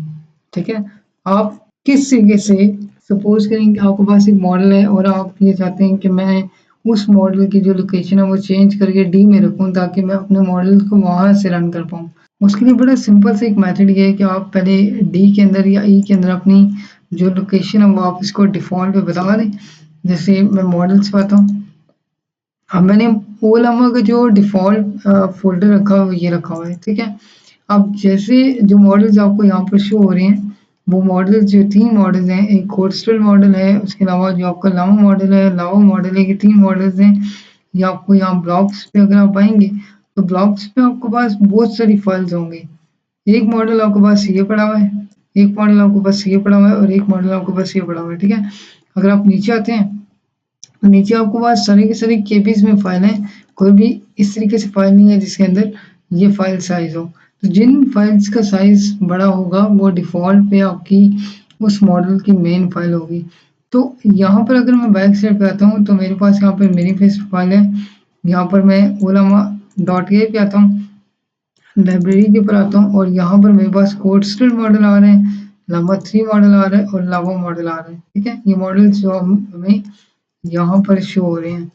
ठीक है? आप किस तरीके से सपोज़ करें कि आपके पास एक मॉडल है और आप ये चाहते हैं कि मैं उस मॉडल की जो लोकेशन है वो चेंज करके डी में रखूँ ताकि मैं अपने मॉडल को वहाँ से रन कर पाऊँ। उसके लिए बड़ा सिंपल सा एक मेथड ये है कि आप पहले डी के अंदर या ई के अंदर अपनी जो लोकेशन है वो आप इसको डिफ़ॉल्ट पे बता दें। जैसे मैं मॉडल्स पे आता हूँ। अब मैंने ओलामा का जो डिफ़ॉल्ट फ़ोल्डर रखा हुआ है वो ये रखा हुआ है, ठीक है? अब जैसे जो मॉडल्स आपको यहाँ पर शो हो रहे हैं, वो मॉडल्स जो 3 मॉडल्स हैं, एक कोस्टल मॉडल है, उसके अलावा जो आपका लावा मॉडल है, लावा मॉडल है, ये 3 मॉडल्स हैं। ये आपको यहाँ ब्लॉक्स पे अगर आप आएँगे, तो ब्लॉक्स पे आपके पास बहुत सारी फाइल्स होंगी। एक मॉडल आपके पास ये पड़ा हुआ है, एक मॉडल आपके पास ये पड़ा हुआ है और एक मॉडल आपके पास ये पड़ा हुआ है, ठीक है? अगर आप नीचे आते हैं तो नीचे आपको पास सारी की सारी केबीज में फाइल है, कोई भी इस तरीके से फाइल नहीं है जिसके अंदर ये फाइल साइज हो। तो जिन फाइल्स का साइज बड़ा होगा वो डिफ़ॉल्ट पे आपकी उस मॉडल की मेन फाइल होगी। तो यहाँ पर अगर मैं बैक साइड पे आता हूँ तो मेरे पास यहाँ पर मैनिफेस्ट फाइल है। यहाँ पर मैं ओलामा डॉट ए पे आता हूँ, लाइब्रेरी के ऊपर आता हूँ और यहाँ पर मेरे पास कोस्टल मॉडल आ रहे हैं, लावा 3 मॉडल आ रहा है और लावा मॉडल आ रहा है, ठीक है? ये मॉडल्स जो हमें यहाँ पर शो हो रहे हैं।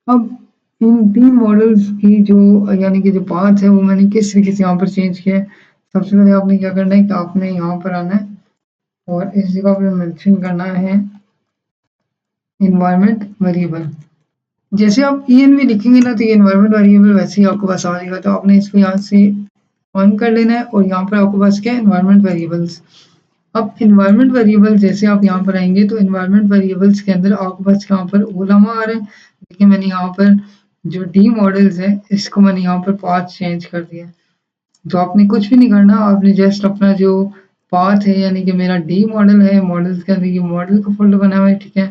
अब इन 3 मॉडल्स की जो यानी कि जो पाथ है वो मैंने किस तरीके से यहाँ पर चेंज किया है। सबसे पहले आपने क्या करना है कि आपने यहाँ पर आना है और इस जगह पे मेंशन करना है एनवायरनमेंट वेरिएबल। जैसे आप env लिखेंगे ना तो ये एनवायरनमेंट वेरिएबल वैसे ही आपके पास आ जाएगा। तो आपने इसको यहाँ से ऑन कर लेना है और यहाँ पर आपके पास क्या है एनवायरनमेंट वेरिएबल्स। अब एनवायरनमेंट वेरिएबल जैसे आप यहाँ पर आएँगे तो एनवायरनमेंट वेरिएबल्स के अंदर आपके पास यहाँ पर ओलामा आ रहा है। देखिए मैंने यहाँ पर जो डी मॉडल्स है इसको मैंने यहाँ पर पाथ चेंज कर दिया है। तो आपने कुछ भी नहीं करना, आपने जस्ट अपना जो पाथ है यानी कि मेरा डी मॉडल है, मॉडल्स के अंदर ये मॉडल का फ़ोल्डर बना हुआ है, ठीक है?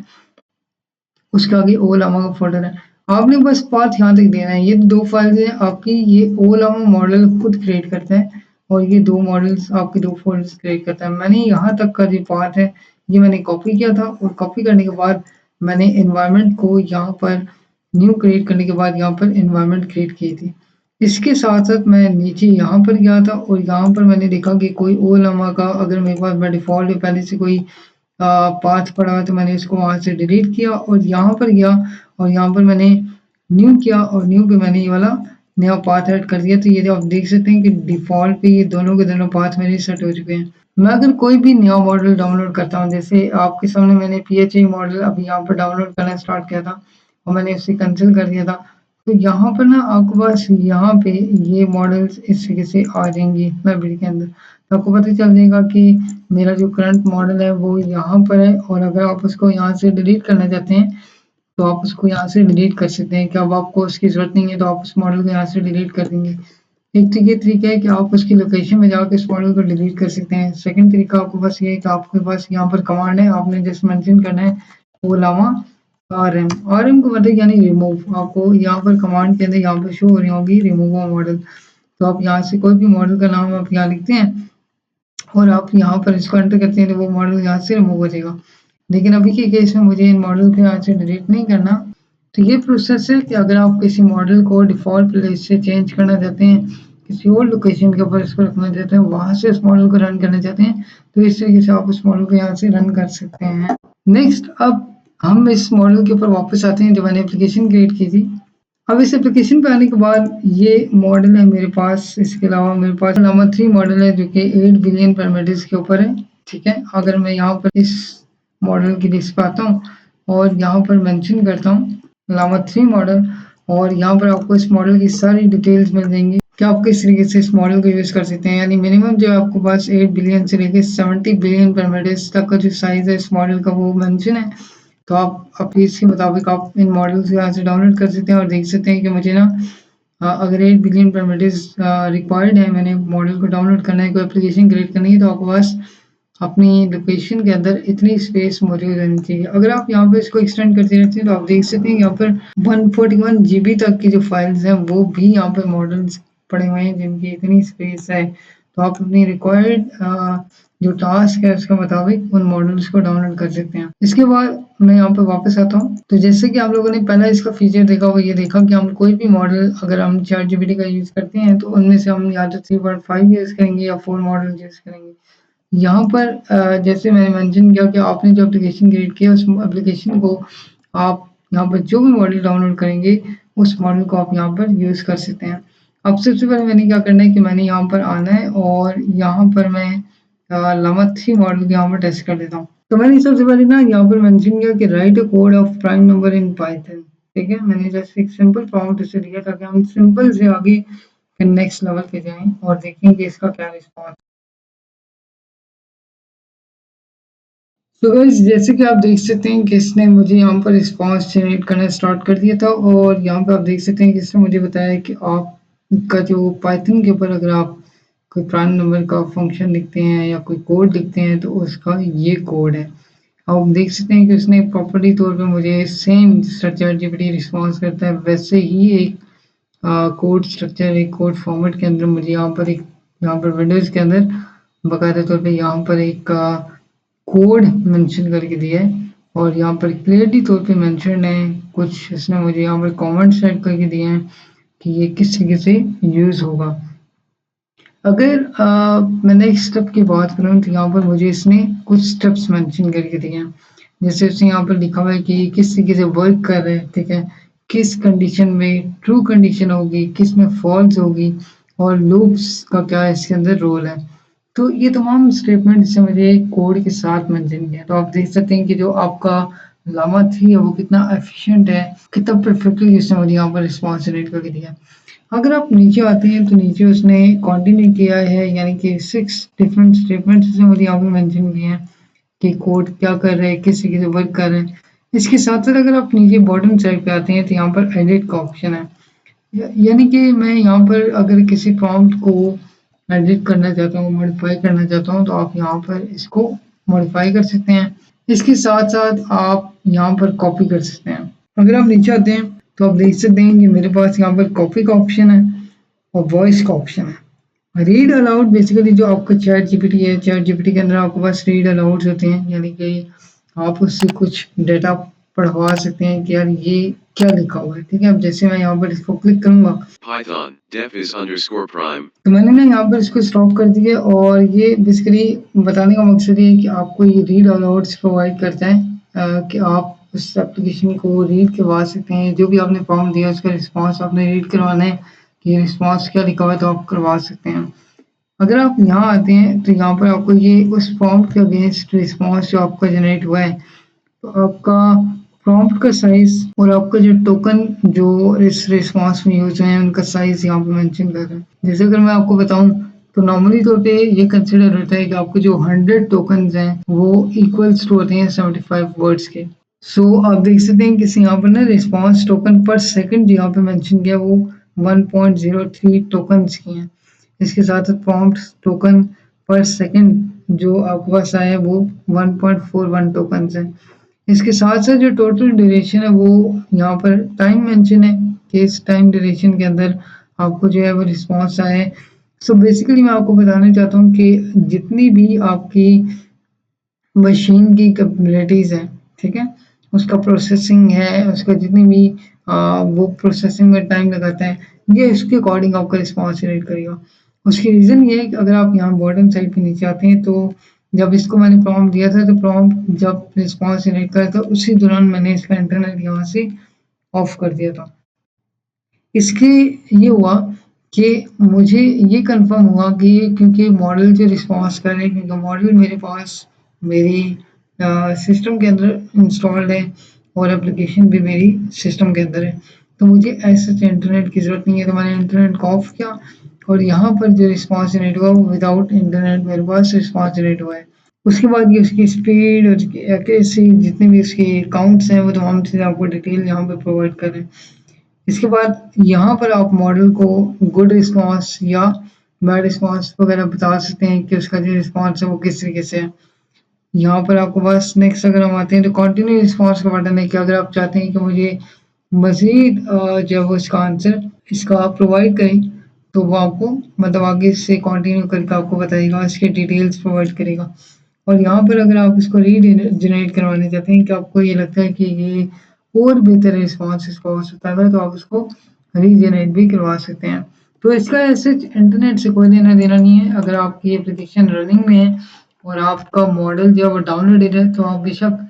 उसके आगे ओ लामा का फोल्डर है। आपने बस पाथ यहाँ तक देना है। ये 2 फाइल्स हैं आपकी, ये ओ लामा मॉडल खुद क्रिएट करता है और ये 2 मॉडल्स आपके 2 फ़ोल्डर्स क्रिएट करता है। मैंने यहाँ तक का जो पाथ है ये मैंने कॉपी किया था और कॉपी करने के बाद मैंने एनवायरनमेंट को यहाँ पर न्यू क्रिएट करने के बाद यहाँ पर एनवायरनमेंट क्रिएट की थी। इसके साथ-साथ मैं नीचे यहाँ पर गया था और यहाँ पर मैंने देखा कि कोई ओ लामा का अगर मेरे पास बाय डिफ़ॉल्ट पहले से कोई पाथ पड़ा है तो मैंने इसको वहाँ से डिलीट किया और यहाँ पर गया और यहाँ पर मैंने न्यू किया और न्यू पे मैंने ये वाला नया पाथ ऐड कर दिया। तो ये जो आप देख सकते हैं कि डिफ़ॉल्ट पे ये दोनों के दोनों पाथ मेरे सेट हो चुके हैं। मैं अगर कोई भी नया मॉडल डाउनलोड करता हूँ, जैसे आपके सामने मैंने PHP मॉडल अभी यहाँ पर डाउनलोड करना स्टार्ट किया था और मैंने उसे कैंसिल कर दिया था। तो यहाँ पर ना आपके पास यहाँ पे ये मॉडल्स इस तरीके से आ जाएंगी लाइब्रेरी के अंदर। तो आपको पता चल जाएगा कि मेरा जो करंट मॉडल है वो यहाँ पर है और अगर आप उसको यहाँ से डिलीट करना चाहते हैं तो आप उसको यहाँ से डिलीट कर सकते हैं कि अब आपको उसकी ज़रूरत नहीं है तो आप उस मॉडल को यहाँ से डिलीट कर देंगे। एक तो ये तरीका है कि आप उसकी लोकेशन में जाकर इस मॉडल को डिलीट कर सकते हैं। सेकंड तरीका आपके पास ये है कि आपके पास यहाँ पर कमांड है, आपने जस्ट मेंशन करना है वो लामा RM को मतलब यानी रिमूव। आपको यहाँ पर कमांड के अंदर यहाँ पर शो हो रही होगी रिमूव मॉडल। तो आप यहाँ से कोई भी मॉडल का नाम आप यहाँ लिखते हैं और आप यहाँ पर इसको एंटर करते हैं तो वो मॉडल यहाँ से रिमूव हो जाएगा। लेकिन अभी के केस में मुझे इन मॉडल को यहाँ से डिलीट नहीं करना। तो ये प्रोसेस है कि अगर आप किसी मॉडल को डिफ़ॉल्ट प्लेस से चेंज करना चाहते हैं, किसी और लोकेशन के ऊपर इसको रखना चाहते हैं, वहाँ से उस मॉडल को रन करना चाहते हैं, तो इस तरीके से आप उस मॉडल को यहाँ से रन कर सकते हैं। नेक्स्ट अब हम इस मॉडल के ऊपर वापस आते हैं जो मैंने एप्लीकेशन क्रिएट की थी। अब इस एप्लीकेशन पे आने के बाद ये मॉडल है मेरे पास। इसके अलावा मेरे पास लामा 3 मॉडल है जो कि 8 बिलियन पैरामीटर्स के ऊपर है। ठीक है, अगर मैं यहाँ पर इस मॉडल की लिस्ट पे आता हूँ और यहाँ पर मेंशन करता हूँ लामा 3 मॉडल और यहाँ पर आपको इस मॉडल की सारी डिटेल्स मिल जाएंगी कि आप किस तरीके से इस मॉडल को यूज़ कर सकते हैं। यानी मिनिमम जो आपके पास 8 बिलियन से लेकर 70 बिलियन पैरामीटर्स तक का जो साइज़ है इस मॉडल का वो मेंशन है। तो आप अपनी इसके मुताबिक आप इन मॉडल्स को यहाँ से डाउनलोड कर सकते हैं और देख सकते हैं कि मुझे ना अगर 8 बिलियन पैरामीटर्स रिक्वायर्ड है, मैंने मॉडल को डाउनलोड करना है, कोई एप्लीकेशन क्रिएट करनी है तो आपके पास अपनी लोकेशन के अंदर इतनी स्पेस मौजूद रहनी चाहिए। अगर आप यहाँ पे इसको एक्सटेंड करते रहते हैं तो आप देख सकते हैं यहाँ पर 141 GB तक की जो फाइल्स हैं वो भी यहाँ पे मॉडल्स पड़े हुए हैं जिनकी इतनी स्पेस है। तो आप अपनी रिक्वायर्ड जो टास्क है उसके मुताबिक उन मॉडल्स को डाउनलोड कर सकते हैं। इसके बाद मैं यहाँ पे वापस आता हूँ। तो जैसे कि आप लोगों ने पहला इसका फीचर देखा वो ये देखा कि हम कोई भी मॉडल अगर हम ChatGPT का यूज़ करते हैं तो उनमें से हम या तो 3.5 यूज़ करेंगे या 4 मॉडल यूज़ करेंगे। यहाँ पर जैसे मैंने मेंशन किया कि आपने जो एप्लीकेशन क्रिएट किया उस एप्लीकेशन को आप यहाँ पर जो भी मॉडल डाउनलोड करेंगे उस मॉडल को आप यहाँ पर यूज़ कर सकते हैं। अब सबसे पहले मैंने क्या करना है कि मैंने यहाँ पर आना है और यहाँ पर मैं लामा 3 मॉडल को यहाँ पर टेस्ट कर देता हूँ। तो मैंने सबसे पहले ना यहाँ पर मेंशन किया कि right a code of prime number in Python. ठीक है, मैंने जस्ट एक सिंपल प्रॉम्प्ट इसे दिया ताकि हम सिंपल से आगे नेक्स्ट लेवल पे जाएं और देखें कि इसका क्या रिस्पॉन्स। तो गाइस जैसे कि आप देख सकते हैं कि इसने मुझे यहाँ पर रिस्पॉन्स जनरेट करना स्टार्ट कर दिया था और यहाँ पे आप देख सकते हैं कि इसने मुझे बताया कि आपका जो पाइथन के ऊपर अगर आप कोई प्राइम नंबर का फंक्शन लिखते हैं या कोई कोड लिखते हैं तो उसका ये कोड है। आप देख सकते हैं कि उसने प्रॉपर्टी तौर पे मुझे सेम ChatGPT रिस्पॉन्स करता है वैसे ही एक कोड स्ट्रक्चर, एक कोड फॉर्मेट के अंदर मुझे यहाँ पर विंडोज़ के अंदर बाकायदा तौर पे यहाँ पर एक कोड मेंशन करके दिया है और यहाँ पर क्लियरली तौर पे मेंशन है। कुछ इसने मुझे यहाँ पर कमेंट्स ऐड करके दिए हैं कि ये किस तरीके से यूज़ होगा। अगर मैं नेक्स्ट स्टेप की बात करूँ तो यहाँ पर मुझे इसने कुछ स्टेप्स मेंशन करके दिए हैं। जैसे उसने यहाँ पर लिखा हुआ है कि किस तरीके से वर्क कर रहा है। ठीक है, किस कंडीशन में ट्रू कंडीशन होगी, किस में फॉल्स होगी और लूप्स का क्या इसके अंदर रोल है। तो ये तमाम स्टेटमेंट इससे मुझे कोड के साथ मेंशन किया। तो आप देख सकते हैं कि जो आपका लामा 3 है वो कितना एफिशिएंट है, कितना परफेक्टली इसने मुझे यहाँ पर रिस्पॉन्स जनरेट करके दिया। अगर आप नीचे आते हैं तो नीचे उसने कंटिन्यू किया है, यानी कि 6 डिफरेंट स्टेटमेंट्स उसने मुझे यहाँ पे मेंशन किए हैं कि कोड क्या कर रहे हैं, किस तरीके से वर्क कर रहे हैं। इसके साथ-साथ अगर आप नीचे बॉटम साइड पे आते हैं तो यहाँ पर एडिट का ऑप्शन है। यानी कि मैं यहाँ पर अगर किसी प्रॉम्प्ट को एडिट करना चाहता हूँ, मॉडिफाई करना चाहता हूँ तो आप यहाँ पर इसको मॉडिफाई कर सकते हैं। इसके साथ साथ आप यहाँ पर कॉपी कर सकते हैं। अगर आप नीचे आते हैं तो आप देख सकते हैं कि मेरे पास यहाँ पर कॉपी का ऑप्शन है और वॉइस का ऑप्शन है। रीड अलाउड बेसिकली जो आपका चैट जीपीटी है, चैट जीपीटी के अंदर आपके पास रीड अलाउड्स होते हैं, यानी कि आप उससे कुछ डेटा पढ़वा सकते हैं कि यार ये क्या लिखा हुआ है। ठीक है, अब जैसे मैं यहाँ पर इसको क्लिक करूंगा Python def is underscore prime. तो मैंने ना यहाँ पर इसको स्टॉप कर दिया और ये बेसिकली बताने का मकसद ये है कि आपको ये रीड अलाउड्स प्रोवाइड करता है कि आप उस एप्लीकेशन को रीड करवा सकते हैं। जो भी आपने फॉर्म दिया उसका रिस्पांस आपने रीड करवाना है कि रिस्पांस क्या लिखा हुआ है तो आप करवा सकते हैं। अगर आप यहाँ आते हैं तो यहाँ पर आपको ये उस फॉर्म के अगेंस्ट रिस्पांस जो आपका जनरेट हुआ है तो आपका प्रॉम्प्ट का साइज और आपका जो टोकन जो इस रिस्पांस में यूज हुए हैं उनका साइज यहाँ पे मेंशन कर रहे हैं। जैसे अगर मैं आपको बताऊं तो नॉर्मली तौर पे ये कंसिडर होता है कि आपके जो 100 टोकन्स हैं वो इक्वल्स टू होते हैं 75 वर्ड्स के। सो आप देख सकते हैं कि यहाँ पर ना रिस्पांस टोकन पर सेकंड यहाँ पे मेंशन किया वो 1.03 टोकन्स की हैं। इसके साथ प्रॉम्प्ट टोकन पर सेकंड जो आपके पास आया है वो 1.41 टोकन्स है। इसके साथ साथ जो टोटल ड्यूरेशन है वो यहाँ पर टाइम मेंशन है कि इस टाइम ड्यूरेशन के अंदर आपको जो है वो रिस्पांस आया है। सो बेसिकली मैं आपको बताना चाहता हूँ कि जितनी भी आपकी मशीन की कैपेबिलिटीज़ हैं, ठीक है, उसका प्रोसेसिंग है, उसका जितनी भी वो प्रोसेसिंग में टाइम लगाता है, ये इसके अकॉर्डिंग आपका रिस्पांस जनरेट करेगा। उसकी रीज़न ये है कि अगर आप यहाँ बॉटम साइड पे नीचे आते हैं तो जब इसको मैंने प्रॉम्प्ट दिया था तो प्रॉम्प्ट जब रिस्पांस जनरेट करा था उसी दौरान मैंने इसका इंटरनेट यहाँ से ऑफ कर दिया था। इसके ये हुआ कि मुझे ये कंफर्म हुआ कि क्योंकि मॉडल जो रिस्पांस कर रहे हैं क्योंकि मॉडल मेरे पास मेरी सिस्टम के अंदर इंस्टॉल्ड है और एप्लीकेशन भी मेरी सिस्टम के अंदर है तो मुझे ऐसे इंटरनेट की ज़रूरत नहीं है। तो मैंने इंटरनेट को ऑफ किया और यहाँ पर जो रिस्पांस जनरेट हुआ वो विदाउट इंटरनेट मेरे पास रिस्पांस जनरेट हुआ है। उसके बाद ये उसकी स्पीड और उसकी एक्यूरेसी जितने भी उसके काउंट्स हैं वो तमाम चीज़ें आपको डिटेल यहाँ पे प्रोवाइड कर रहे हैं। इसके बाद यहाँ पर आप मॉडल को गुड रिस्पांस या बैड रिस्पांस वगैरह बता सकते हैं कि उसका जो रिस्पांस है वो किस तरीके से है। यहाँ पर आपको बस नेक्स्ट अगर हम आते हैं तो कंटिन्यू रिस्पांस का बटन है कि अगर आप चाहते हैं कि मुझे मज़ीद जो है वो इसका आंसर इसका आप प्रोवाइड करें तो वो आपको मतलब आगे से कंटिन्यू करके आपको बताएगा, इसके डिटेल्स प्रोवाइड करेगा। और यहाँ पर अगर आप इसको रीजनरेट करवाना चाहते हैं कि आपको ये लगता है कि ये और बेहतर रिस्पांस इसका हो सकता है तो आप उसको रीजनरेट भी करवा सकते हैं। तो इसका ऐसे इंटरनेट से कोई लेना देना नहीं है। अगर आपकी एप्लीकेशन रनिंग में है और आपका मॉडल जो है वो डाउनलोडेड है तो आप बेशक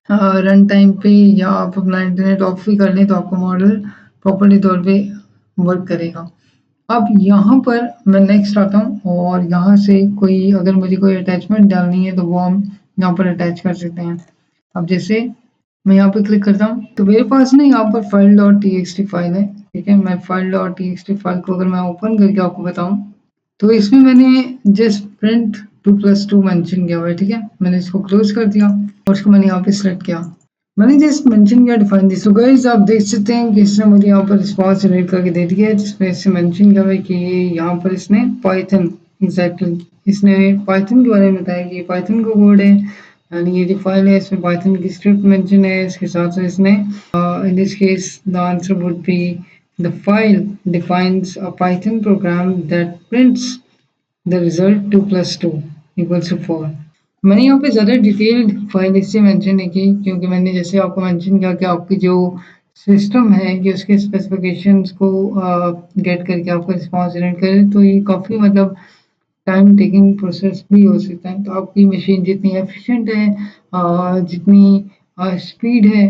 रन टाइम पे या आप अपना इंटरनेट ऑफ भी कर लें तो आपका मॉडल प्रॉपर्ली तौर पे वर्क करेगा। अब यहाँ पर मैं नेक्स्ट आता हूँ और यहाँ से कोई अगर मुझे कोई अटैचमेंट डालनी है तो वो हम यहाँ पर अटैच कर सकते हैं। अब जैसे मैं यहाँ पे क्लिक करता हूँ तो मेरे पास ना यहाँ पर फाइल डॉट टी फाइल है। ठीक है, मैं फाइल डॉट टी फाइल को अगर मैं ओपन करके आपको बताऊँ तो इसमें मैंने जस्ट प्रिंट 2+2 मेंशन किया हुआ है। ठीक है, मैंने इसको क्लोज कर दिया और इसको मैंने यहाँ पे सिलेक्ट किया। मैंने जस्ट मेंशन किया डिफाइन दिस। सो गाइस आप देख सकते हैं कि इसने मुझे यहाँ पर रिस्पांस जनरेट करके दे दिया है जिसमें इससे मेंशन किया हुआ है कि यहाँ पर इसने पाइथन एग्जैक्टली इसने पाइथन के बारे में बताया कि पाइथन का कोड है यानी ये जो फाइल है इसमें पाइथन की स्क्रिप्ट मेंशन है। इसके साथ साथ इसने in this case the answer would be the file defines a Python program that prints the result 2 plus 2 equals to 4। मैंने यहाँ पे ज़्यादा डिटेल्ड फाइल इससे मेंशन नहीं की क्योंकि मैंने जैसे आपको मेंशन किया कि आपकी जो सिस्टम है कि उसके स्पेसिफिकेशंस को गेट करके आपको रिस्पांस जनरेट करे तो ये काफ़ी मतलब टाइम टेकिंग प्रोसेस भी हो सकता है। तो आपकी मशीन जितनी एफिशिएंट है जितनी स्पीड है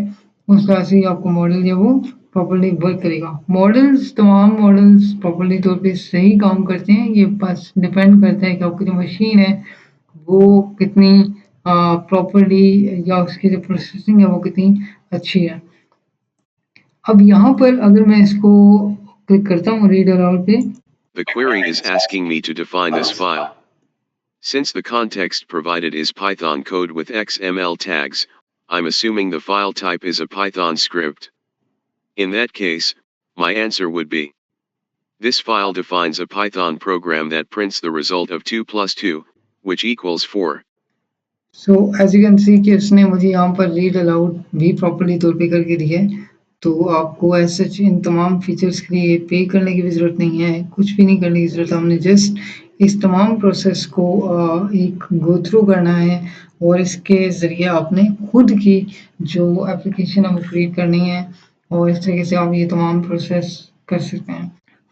उस तरह से आपको मॉडल जो वो प्रॉपर्ली वर्क करेगा। मॉडल्स तमाम मॉडल्स प्रॉपर्ली तौर पे सही काम करते हैं, ये बस डिपेंड करता है कि आपकी जो मशीन है वो कितनी प्रॉपर्ली या उसकी जो प्रोसेसिंग है वो कितनी अच्छी है। अब यहाँ पर अगर मैं इसको क्लिक करता हूँ रीड अलाउड पे The query is asking me to define this file. Since the context provided is Python code with XML tags, I'm assuming the file type is a Python script. In that case, my answer would be: this file defines a Python program that prints the result of 2 plus 2, which equals 4. So as you can see कि उसने मुझे यहाँ पर read aloud भी properly तौर पे करके दिया है। तो आपको एज सच इन तमाम फीचर्स के लिए पे करने की भी ज़रूरत नहीं है, कुछ भी नहीं करने की ज़रूरत है। हमने जस्ट इस तमाम प्रोसेस को एक गो थ्रू करना है और इसके ज़रिए आपने खुद की जो एप्लीकेशन है वो क्रिएट करनी है और इस तरीके से आप ये तमाम प्रोसेस कर सकते हैं।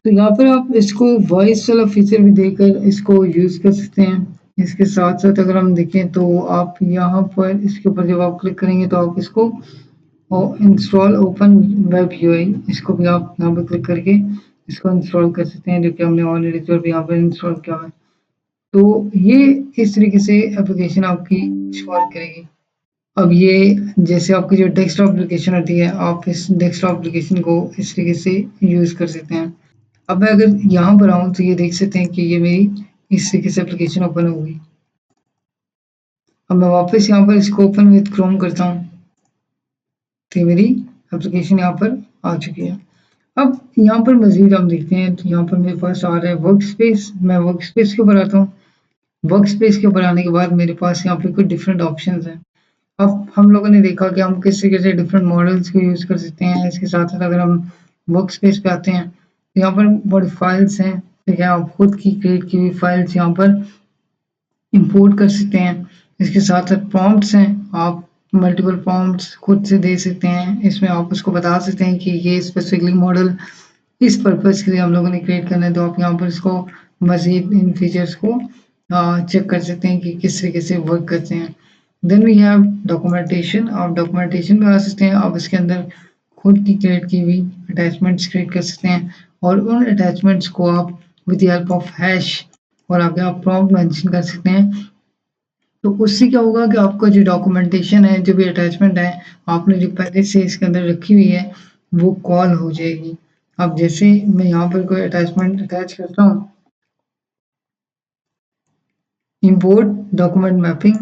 तो यहाँ पर आप इसको वॉइस वाला फीचर भी देकर इसको यूज़ कर सकते हैं। इसके साथ-साथ अगर हम देखें तो आप यहाँ पर इसके ऊपर जब आप क्लिक करेंगे तो आप इसको इंस्टॉल ओपन वेब यूआई इसको भी आप यहाँ पर क्लिक करके इसको इंस्टॉल कर सकते हैं, जो कि हमने ऑलरेडी जो भी यहाँ पर इंस्टॉल किया हुआ है। तो ये इस तरीके से एप्लीकेशन आपकी कुछ वर्क करेगी। अब ये जैसे आपकी जो डेस्कटॉप एप्लीकेशन होती है, आप इस डेस्कटॉप एप्लीकेशन को इस तरीके से यूज़ कर सकते हैं। अब मैं अगर यहाँ पर आऊँ तो ये देख सकते हैं कि ये मेरी इस तरीके से एप्लीकेशन ओपन होगी। अब मैं वापस यहाँ पर इसको ओपन विद क्रोम करता हूँ, तो मेरी एप्लीकेशन यहाँ पर आ चुकी है। अब यहाँ पर मज़ीद हम देखते हैं तो यहाँ पर मेरे पास आ रहा है वर्क स्पेस। मैं वर्क स्पेस के ऊपर आता हूँ। वर्क स्पेस के ऊपर आने के बाद मेरे पास यहाँ पे कुछ डिफरेंट ऑप्शंस हैं। अब हम लोगों ने देखा कि हम किस तरीके से डिफरेंट मॉडल्स को यूज़ कर सकते हैं। इसके साथ-साथ अगर हम वर्क स्पेस पे आते हैं, तो यहाँ पर बड़ी फाइल्स हैं, ठीक है? आप खुद की क्रिएट की हुई फाइल्स यहाँ पर इंपोर्ट कर सकते हैं। इसके साथ-साथ प्रॉम्प्ट्स हैं, आप मल्टीपल प्रॉम्प्ट्स खुद से दे सकते हैं। इसमें आप उसको बता सकते हैं कि ये स्पेसिफिकली मॉडल इस पर्पज़ के लिए हम लोगों ने क्रिएट करना है, तो आप यहाँ पर इसको मज़ीद इन फीचर्स को चेक कर सकते हैं कि किस तरीके से वर्क करते हैं। Then we have documentation. आप डॉक्यूमेंटेशन में आ सकते हैं, आप इसके अंदर खुद की क्रिएट की हुई अटैचमेंट्स क्रिएट कर सकते हैं और उन अटैचमेंट्स को आप with the help of hash और आगे आप प्रॉम्प्ट मेंशन कर सकते हैं। तो उससे क्या होगा कि आपका जो डॉक्यूमेंटेशन है, जो भी अटैचमेंट है, आपने जो पहले से इसके अंदर रखी हुई है, वो कॉल हो जाएगी। अब जैसे मैं यहाँ पर कोई अटैचमेंट अटैच करता हूँ, इंपोर्ट डॉक्यूमेंट मैपिंग,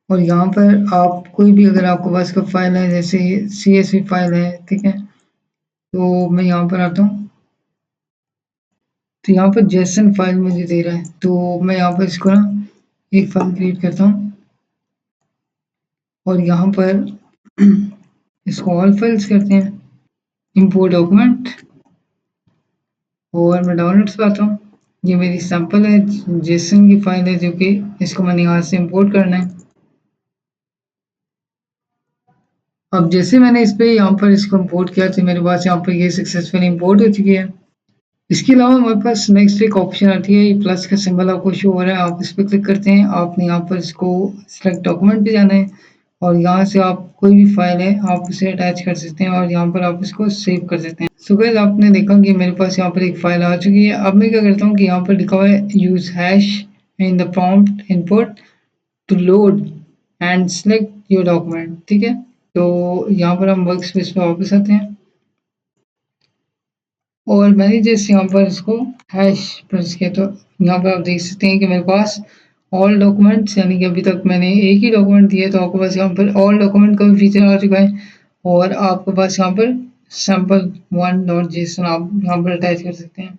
और यहाँ पर आप कोई भी अगर आपके पास कोई फाइल है, जैसे CSV फाइल है, ठीक है? तो मैं यहाँ पर आता हूँ, तो यहाँ पर जेसन फाइल मुझे दे रहा है, तो मैं यहाँ पर इसको ना एक फाइल क्रिएट करता हूँ और यहाँ पर इसको ऑल फाइल्स करते हैं, इंपोर्ट डॉक्यूमेंट, और मैं डाउनलोड्स पे आता हूँ। ये मेरी सैंपल है, जेसन की फाइल है, जो कि इसको मैंने यहाँ से इंपोर्ट करना है। अब जैसे मैंने इस पे यहाँ पर इसको इंपोर्ट किया, तो मेरे पास यहाँ पर ये सक्सेसफुली इंपोर्ट हो चुकी है। इसके अलावा हमारे पास नेक्स्ट एक ऑप्शन आती है, ये प्लस का सिंबल आपको शो हो रहा है, आप इस पे क्लिक करते हैं। आपने यहाँ पर इसको सिलेक्ट डॉक्यूमेंट पे जाना है और यहाँ से आप कोई भी फाइल है, आप उसे अटैच कर सकते हैं और यहाँ पर आप इसको सेव कर सकते हैं। सो गाइस, आपने देखा कि मेरे पास यहाँ पर एक फाइल आ चुकी है। अब मैं क्या करता हूँ कि यहाँ पर लिखा हुआ है use hash in the prompt input to load and select your document, ठीक है? तो यहाँ पर हम वर्क स्पेस पे वापस आते हैं और मैंने जैसे यहाँ पर इसको हैश प्रेस किया, तो यहाँ पर आप देख सकते हैं कि मेरे पास ऑल डॉक्यूमेंट्स, यानी कि अभी तक मैंने एक ही डॉक्यूमेंट दिया है, तो आपके पास यहाँ पर ऑल डॉक्यूमेंट का भी फीचर आ चुका है और आपके पास यहाँ पर सैम्पल 1.json आप यहाँ पर अटैच कर सकते हैं।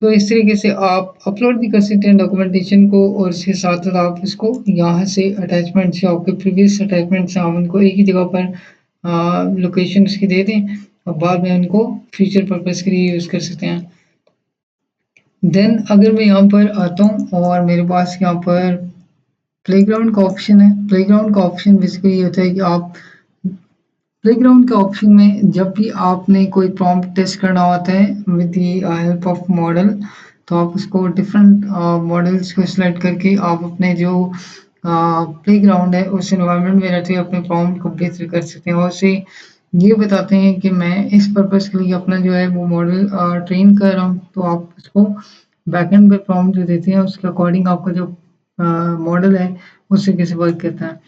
तो इस तरीके से आप अपलोड भी कर सकते हैं डॉक्यूमेंटेशन को और इसके साथ साथ आप इसको यहाँ से अटैचमेंट से आपके प्रीवियस अटैचमेंट से हम उनको एक ही जगह पर लोकेशन उसकी दे दें और बाद में उनको फ्यूचर पर्पज़ के लिए यूज़ कर सकते हैं। देन अगर मैं यहाँ पर आता हूँ और मेरे पास यहाँ पर प्लेग्राउंड का ऑप्शन है। प्लेग्राउंड का ऑप्शन बेसिकली ये होता है कि आप प्लेग्राउंड के ऑप्शन में जब भी आपने कोई प्रॉम्प्ट टेस्ट करना होता है with the help of model, तो आप उसको डिफरेंट मॉडल्स को सिलेक्ट करके आप अपने जो प्लेग्राउंड है उस एनवायरनमेंट में रहते हुए अपने प्रॉम्प्ट को बेहतर कर सकते हैं और उसे ये बताते हैं कि मैं इस पर्पज़ के लिए अपना जो है वो मॉडल ट्रेन कर रहा हूँ। तो आप उसको बैकएंड पे प्रॉम्प्ट जो देते हैं उसके अकॉर्डिंग आपका जो मॉडल है उस तरीके से वर्क करता है।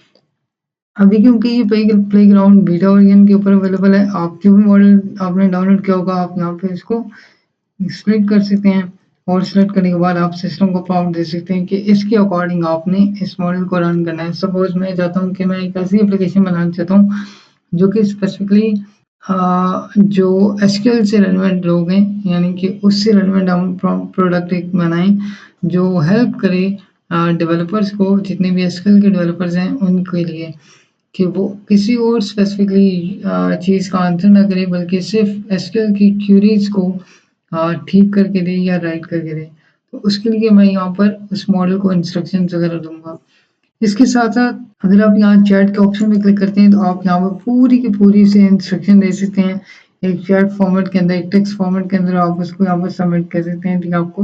अभी क्योंकि ये प्लेग्राउंड बीटा वर्जन के ऊपर अवेलेबल है, आप जो भी मॉडल आपने डाउनलोड किया होगा आप यहाँ पे इसको सिलेक्ट कर सकते हैं और सिलेक्ट करने के बाद आप सिस्टम को प्रॉम्प्ट दे सकते हैं कि इसके अकॉर्डिंग आपने इस मॉडल को रन करना है। सपोज मैं चाहता हूँ कि मैं एक ऐसी एप्लीकेशन बनाना चाहता हूँ जो कि स्पेसिफिकली जो एसक्यूएल से रेलेवेंट लोग हैं, यानी कि उससे रेलेवेंट हम प्रोडक्ट एक बनाएं जो हेल्प करे डेवलपर्स को, जितने भी एसक्यूएल के डेवलपर्स हैं उनके लिए, कि वो किसी और स्पेसिफिकली चीज़ का आंसर ना करे, बल्कि सिर्फ एसक्यूएल की क्यूरीज को ठीक करके दे या राइट करके दे। तो उसके लिए मैं यहाँ पर उस मॉडल को इंस्ट्रक्शंस वगैरह दूंगा। इसके साथ-साथ अगर आप यहाँ चैट के ऑप्शन में क्लिक करते हैं तो आप यहाँ पर पूरी की पूरी से इंस्ट्रक्शन दे सकते हैं। एक चैट फॉर्मेट के अंदर, एक टेक्स्ट फॉर्मेट के अंदर आप उसको यहाँ पर सबमिट कर सकते हैं, तो ये आपको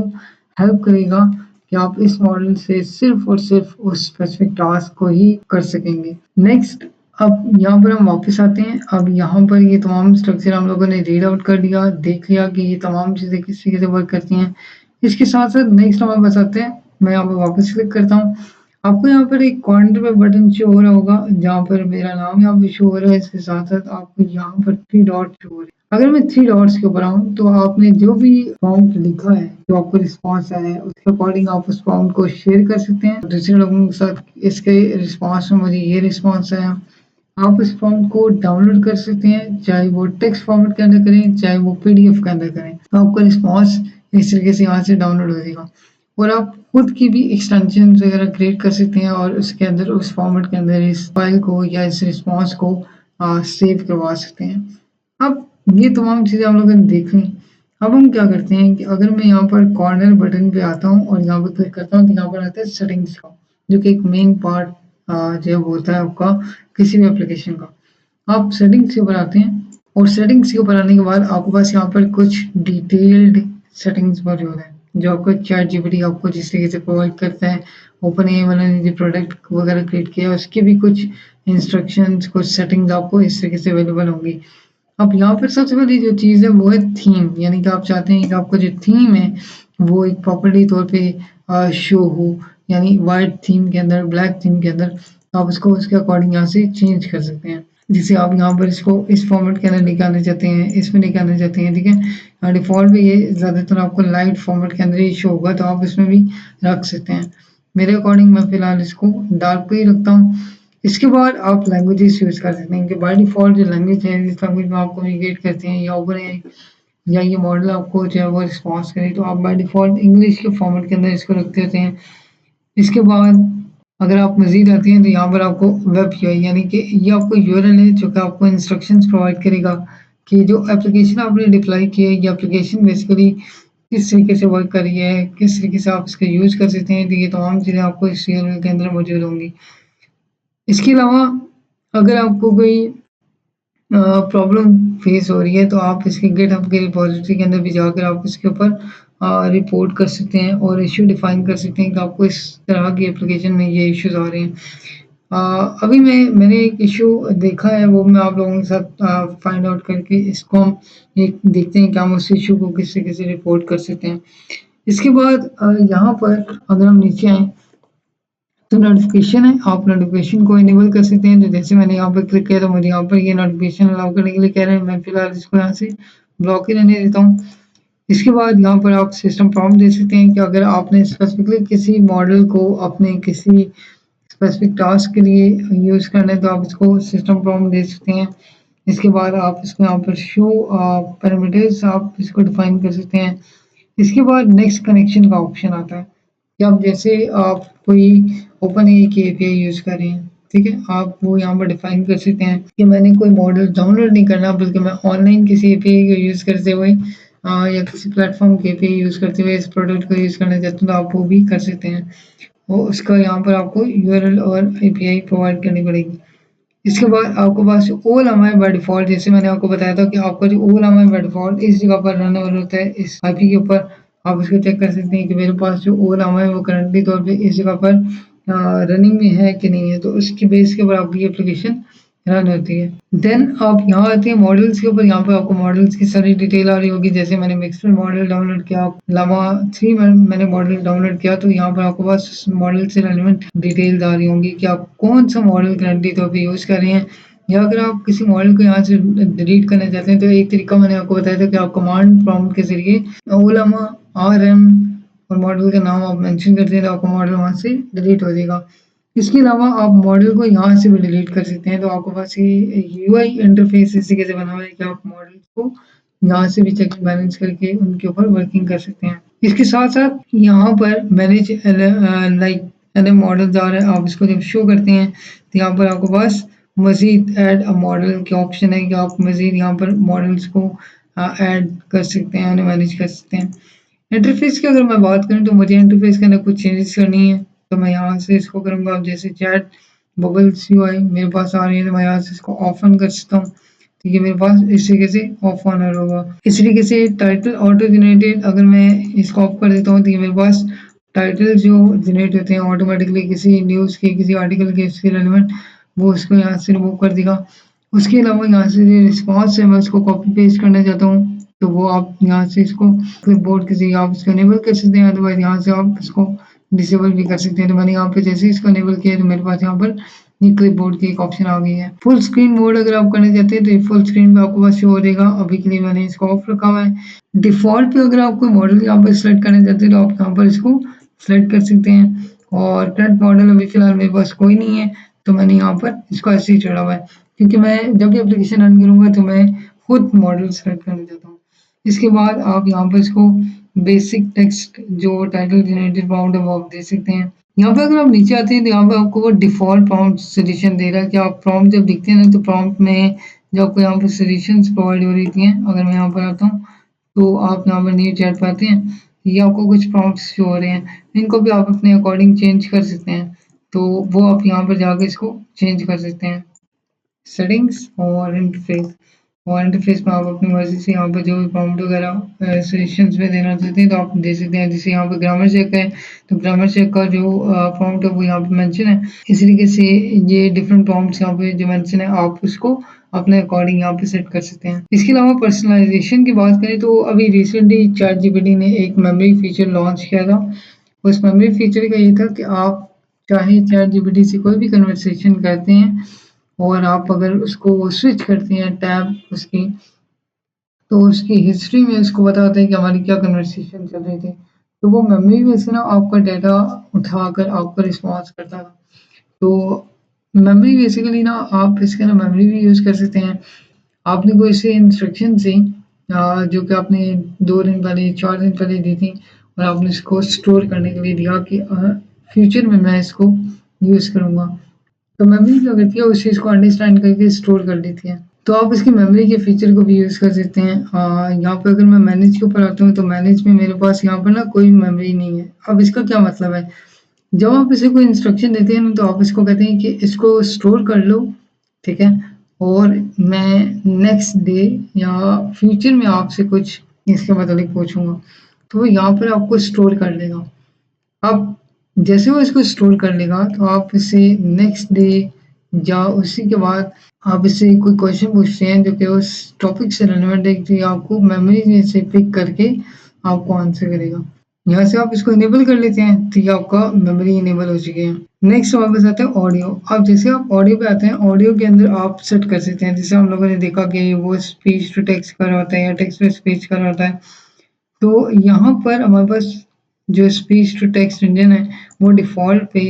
हेल्प करेगा कि आप इस मॉडल से सिर्फ और सिर्फ उस स्पेसिफिक टास्क को ही कर सकेंगे। नेक्स्ट, अब यहाँ पर हम वापस आते हैं। अब यहाँ पर ये तमाम स्ट्रक्चर हम लोगों ने रीड आउट कर लिया, देख लिया कि ये तमाम चीज़ें किस तरीके से वर्क करती हैं। इसके साथ-साथ नेक्स्ट हम बस आते हैं, मैं यहाँ पर वापस क्लिक करता हूँ। आपको यहाँ पर एक कॉर्नर पे बटन शो हो रहा होगा, जहाँ पर मेरा नाम यहाँ पे शो हो रहा है। इसके साथ-साथ आपको यहाँ पर 3 डॉट शो हो रहे हैं। अगर मैं 3 डॉट्स के ऊपर आऊँ तो आपने जो भी प्रॉम्प्ट लिखा है, जो आपको रिस्पॉन्स आया है, उसके अकॉर्डिंग आप उस प्रॉम्प्ट को शेयर कर सकते हैं दूसरे लोगों के साथ। इसके रिस्पॉन्स में मुझे ये रिस्पॉन्स आया। आप इस फॉर्म को डाउनलोड कर सकते हैं, चाहे वो टेक्स्ट फॉर्मेट के अंदर करें, चाहे वो पीडीएफ के अंदर करें, तो आपका रिस्पॉन्स इस तरीके से यहाँ से डाउनलोड हो जाएगा। और आप खुद की भी एक्सटेंशन वगैरह क्रिएट कर सकते हैं और उसके अंदर, उस फॉर्मेट के अंदर इस फाइल को या इस रिस्पॉन्स को सेव करवा सकते हैं। अब ये तमाम चीज़ें हम लोगों ने देख ली। अब हम क्या करते हैं कि अगर मैं यहाँ पर कॉर्नर बटन पे आता हूँ और यहाँ पर क्लिक करता हूँ, तो यहाँ पर आता है सेटिंग्स का, जो कि एक मेन पार्ट जो होता है आपका किसी भी एप्लीकेशन का। आप सेटिंग्स के ऊपर आते हैं और सेटिंग्स के ऊपर आने के बाद आपके पास यहाँ पर कुछ डिटेल्ड सेटिंग्स मौजूद हैं, जो आपको चैट जीपीटी आपको जिस तरीके से प्रोवाइड करता है। ओपन एआई वाले ने जो प्रोडक्ट वगैरह क्रिएट किया है, उसकी भी कुछ इंस्ट्रक्शंस, कुछ सेटिंग्स आपको इस तरीके से अवेलेबल होंगी। अब यहाँ पर सबसे पहली जो चीज़ है वो है थीम, यानी कि आप चाहते हैं कि आपका जो थीम है वो एक प्रॉपर्टी तौर पे शो हो, यानी वाइट थीम के अंदर, ब्लैक थीम के अंदर आप उसको उसके अकॉर्डिंग यहाँ से चेंज कर सकते हैं। जैसे आप यहाँ पर इसको इस फॉर्मेट के अंदर निकालना चाहते हैं, इसमें निकालना चाहते हैं, ठीक है। डिफ़ॉल्ट में ये ज़्यादातर आपको लाइट फॉर्मेट के अंदर ही शो होगा, तो आप इसमें भी रख सकते हैं। मेरे अकॉर्डिंग मैं फ़िलहाल इसको डार्क पे ही रखता हूँ। इसके बाद आप लैंग्वेजेस यूज़ कर सकते हैं कि बाय डिफ़ॉल्ट जो लैंग्वेज है, जिस लैंग्वेज में आप कम्युनिकेट करते हैं या ओपन एआई या ये मॉडल आपको जो है वो रिस्पॉन्स करे, तो आप बाय डिफ़ॉल्ट इंग्लिश के फॉर्मेट के अंदर इसको रख देते हैं। इसके बाद अगर आप मज़ीद आते हैं तो यहाँ पर आपको वेब यूआई, यानी कि ये आपको यूआरएल है जो कि आपको इंस्ट्रक्शंस प्रोवाइड करेगा कि जो एप्लीकेशन आपने डिप्लॉय की है, ये एप्लीकेशन बेसिकली किस तरीके से वर्क कर रही है, किस तरीके से आप इसका यूज़ कर सकते हैं। तो ये तमाम चीज़ें आपको इस यूआरएल के अंदर मौजूद होंगी। इसके अलावा अगर आपको कोई प्रॉब्लम फेस हो रही है, तो आप इसके गिटहब के रिपॉजिटरी के अंदर भी जाकर आप इसके ऊपर रिपोर्ट कर सकते हैं और इश्यू डिफाइन कर सकते हैं कि आपको इस तरह की एप्लीकेशन में ये इश्यूज आ रहे हैं। अभी मैंने एक इशू देखा है, वो मैं आप लोगों के साथ फाइंड आउट करके इसको हम एक देखते हैं कि हम उस इशू को किस तरीके से रिपोर्ट कर सकते हैं। इसके बाद यहाँ पर अगर हम नीचे आएँ तो नोटिफिकेशन है, आप नोटिफिकेशन को इनेबल कर सकते हैं। तो जैसे मैंने यहाँ पर क्लिक किया तो मुझे यहाँ पर ये नोटिफिकेशन अलाउ करने के लिए कह रहे हैं। मैं फिलहाल इसको यहाँ से ब्लॉक ही रहने देता हूँ। इसके बाद यहाँ पर आप सिस्टम प्रॉम्प्ट दे सकते हैं कि अगर आपने स्पेसिफिकली किसी मॉडल को अपने किसी स्पेसिफिक टास्क के लिए यूज़ करना है, तो आप इसको सिस्टम प्रॉम्प्ट दे सकते हैं। इसके बाद आप इसको यहाँ पर शो पैरामीटर्स आप इसको डिफाइन कर सकते हैं। इसके बाद नेक्स्ट कनेक्शन का ऑप्शन आता है कि आप जैसे आप कोई ओपन एआई की एपीआई यूज़ कर रहे हैं, ठीक है, आप वो यहाँ पर डिफाइन कर सकते हैं कि मैंने कोई मॉडल डाउनलोड नहीं करना, बल्कि मैं ऑनलाइन किसी एपीआई को यूज़ करते हुए या किसी प्लेटफॉर्म की एपीआई यूज़ करते हुए इस प्रोडक्ट को यूज़ करना चाहते हैं, तो आप वो भी कर सकते हैं। वो उसका यहाँ पर आपको यूआरएल और एपीआई प्रोवाइड करनी पड़ेगी। इसके बाद आपके पास ओल हमारे बाय डिफ़ॉल्ट, जैसे मैंने आपको बताया था कि आपका जो ओल हमारे बाय डिफ़ॉल्ट इस जगह पर रन हो होता है, इस आईपी के ऊपर। आप इसको चेक कर सकते हैं कि मेरे पास जो ओल हमारा है वो करंटली तौर पे इस जगह पर रनिंग में है कि नहीं है, तो उसकी बेस के ऊपर आपकी एप्लीकेशन रन होती है। देन आप यहाँ आते हैं मॉडल्स के ऊपर। यहाँ पे आपको मॉडल्स की सारी डिटेल आ रही होगी। जैसे मैंने मिक्सर मॉडल डाउनलोड किया, लामा 3 मैंने मॉडल डाउनलोड किया, तो यहाँ पर आपके पास उस मॉडल से रेलेवेंट डिटेल्स आ रही होंगी कि आप कौन सा मॉडल करंटली तौर पे यूज़ कर रहे हैं। या अगर आप किसी मॉडल को यहाँ से डिलीट करना चाहते हैं, तो एक तरीका मैंने आपको बताया था कि आप कमांड प्रॉम्प्ट के ज़रिए ओलामा आरएम और मॉडल का नाम आप मेंशन कर दें, तो आपका मॉडल वहाँ से डिलीट हो जाएगा। इसके अलावा आप मॉडल को यहाँ से भी डिलीट कर सकते हैं, तो आपके पास ये यूआई इंटरफेस इसी कैसे बना हुआ है कि आप मॉडल को यहाँ से भी चेक एंड बैलेंस करके उनके ऊपर वर्किंग कर सकते हैं। इसके साथ साथ यहाँ पर मैनेज लाइक नए मॉडल्स आ रहे हैं, आप इसको जब शो करते हैं तो यहाँ पर आपके पास मज़ीद ऐड अ मॉडल के ऑप्शन है कि आप मज़ीद यहाँ पर मॉडल्स को ऐड कर सकते हैं, उन्हें मैनेज कर सकते हैं। इंटरफेस की अगर मैं बात करूँ तो मुझे इंटरफेस के अंदर कुछ चेंजेस करनी है, तो मैं यहाँ से इसको करूँगा। अब जैसे चैट बबल्स यूआई मेरे पास आ रही है, तो मैं यहाँ से इसको ऑफ ऑन कर सकता हूँ। ठीक है, मेरे पास इस तरीके से ऑफ ऑनर होगा। इस तरीके से टाइटल ऑटो जनरेटेड अगर मैं इसको ऑफ कर देता हूँ तो ये मेरे पास टाइटल जो जनरेट होते हैं ऑटोमेटिकली किसी न्यूज़ के, किसी आर्टिकल के, इसके रेलेवेंट, वो उसको यहाँ से रिमूव कर देगा। उसके अलावा यहाँ से जो रिस्पॉन्स है मैं उसको कॉपी पेस्ट करना चाहता हूँ, तो वो आप यहाँ से इसको क्लिपबोर्ड के जरिए आप इसको इनेबल कर सकते हैं, अदरवाइज यहाँ से आप इसको डिसेबल भी कर सकते हैं। तो मैंने यहाँ पे जैसे इसको इनेबल किया तो मेरे पास यहाँ पर ये क्लिपबोर्ड की एक ऑप्शन आ गई है। फुल स्क्रीन मोड अगर आप करना चाहते हैं तो ये फुल स्क्रीन पे आपको बस शो हो देगा। अभी के लिए मैंने इसको ऑफ रखा हुआ है। डिफ़ॉल्ट पे अगर आप कोई मॉडल यहाँ पर सेलेक्ट करना चाहते हैं तो आप यहाँ पर इसको सेलेक्ट कर सकते हैं। और करंट मॉडल अभी फ़िलहाल मेरे पास कोई नहीं है, तो मैंने यहाँ पर इसको ऐसे ही छोड़ा हुआ है, क्योंकि मैं जब भी एप्लीकेशन रन करूँगा तो मैं खुद मॉडल सेलेक्ट करना चाहता हूँ। इसके बाद आप यहाँ पर इसको बेसिक टेक्स्ट जो टाइटल जनरेटेड प्रॉम्प्ट है वो आप दे सकते हैं। यहाँ पे अगर आप नीचे आते हैं तो यहाँ पे आपको वो डिफ़ॉल्ट प्रॉम्प्ट सजेशन दे रहा है कि आप प्रॉम्प्ट जब लिखते हैं ना तो प्रॉम्प्ट में जो आपको यहाँ पे सजेशंस प्रोवाइड हो रही थी हैं, अगर मैं यहाँ पर आता हूँ तो आप यहाँ पर न्यू चैट पाते हैं, ये आपको कुछ प्रॉम्प्ट्स शो हो रहे हैं, इनको भी आप अपने अकॉर्डिंग चेंज कर सकते हैं। तो वो आप यहाँ पर जाके इसको चेंज कर सकते हैं। सेटिंग्स और इंटरफेस, और इंटरफेस में आप अपनी मर्जी से यहाँ पर जो भी प्रॉम्प्ट वगैरह सजेशंस में देना चाहते हैं तो आप दे सकते हैं। जैसे यहाँ पे ग्रामर चेक है तो ग्रामर चेक का जो प्रॉम्प्ट है वो यहाँ पे मेंशन है। इस तरीके से ये डिफरेंट प्रॉम्प्ट्स यहाँ पे जो मेंशन है आप उसको अपने अकॉर्डिंग यहाँ पे सेट कर सकते हैं। इसके अलावा पर्सनलाइजेशन की बात करें तो अभी रिसेंटली चैट जीपीटी ने एक मेमोरी फीचर लॉन्च किया था। उस मेमोरी फीचर का ये था कि आप चाहे चैट जीपीटी से कोई भी कन्वर्सेशन करते हैं और आप अगर उसको स्विच करते हैं टैब उसकी, तो उसकी हिस्ट्री में उसको बताता है कि हमारी क्या कन्वर्सेशन चल रही थी। तो वो मेमोरी में से ना आपका डाटा उठाकर आपको रिस्पॉन्स करता था। तो मेमोरी बेसिकली ना आप इसके ना मेमोरी भी यूज़ कर सकते हैं। आपने कोई से इंस्ट्रक्शन दी जो कि आपने 2 दिन पहले, 4 दिन पहले दी थी और आपने इसको स्टोर करने के लिए दिया कि फ्यूचर में मैं इसको यूज़ करूँगा। तो मेमोरी क्या करती है उस चीज़ को अंडरस्टैंड करके स्टोर कर लेती है। तो आप इसकी मेमोरी के फीचर को भी यूज़ कर सकते हैं। यहाँ पे अगर मैं मैनेज के ऊपर आता हूँ तो मैनेज में मेरे पास यहाँ पर ना कोई मेमोरी नहीं है। अब इसका क्या मतलब है? जब आप इसे कोई इंस्ट्रक्शन देते हैं ना तो आप इसको कहते हैं कि इसको स्टोर कर लो, ठीक है? और मैं नेक्स्ट डे या फ्यूचर में आपसे कुछ इसके मतलब पूछूँगा। तो वो यहाँ पर आपको स्टोर कर लेगा। अब जैसे वो इसको स्टोर कर लेगा तो आप इससे नेक्स्ट डे या उसी के बाद आप इससे कोई क्वेश्चन पूछते हैं जो कि उस टॉपिक से रिलेवेंट है, तो ये आपको मेमोरी में से पिक करके आपको आंसर करेगा। यहाँ से आप इसको इनेबल कर लेते हैं तो ये आपका मेमोरी इनेबल हो चुके हैं। नेक्स्ट हमारे पास आता है ऑडियो। अब जैसे आप ऑडियो पे आते हैं, ऑडियो के अंदर आप सेट कर सकते हैं, जैसे हम लोगों ने देखा कि वो स्पीच टू टेक्स्ट कर रहा होता है या टेक्स्ट टू स्पीच कर रहा होता है। तो यहाँ पर हमारे पास जो स्पीच टू टेक्स्ट इंजन है वो डिफ़ॉल्ट पे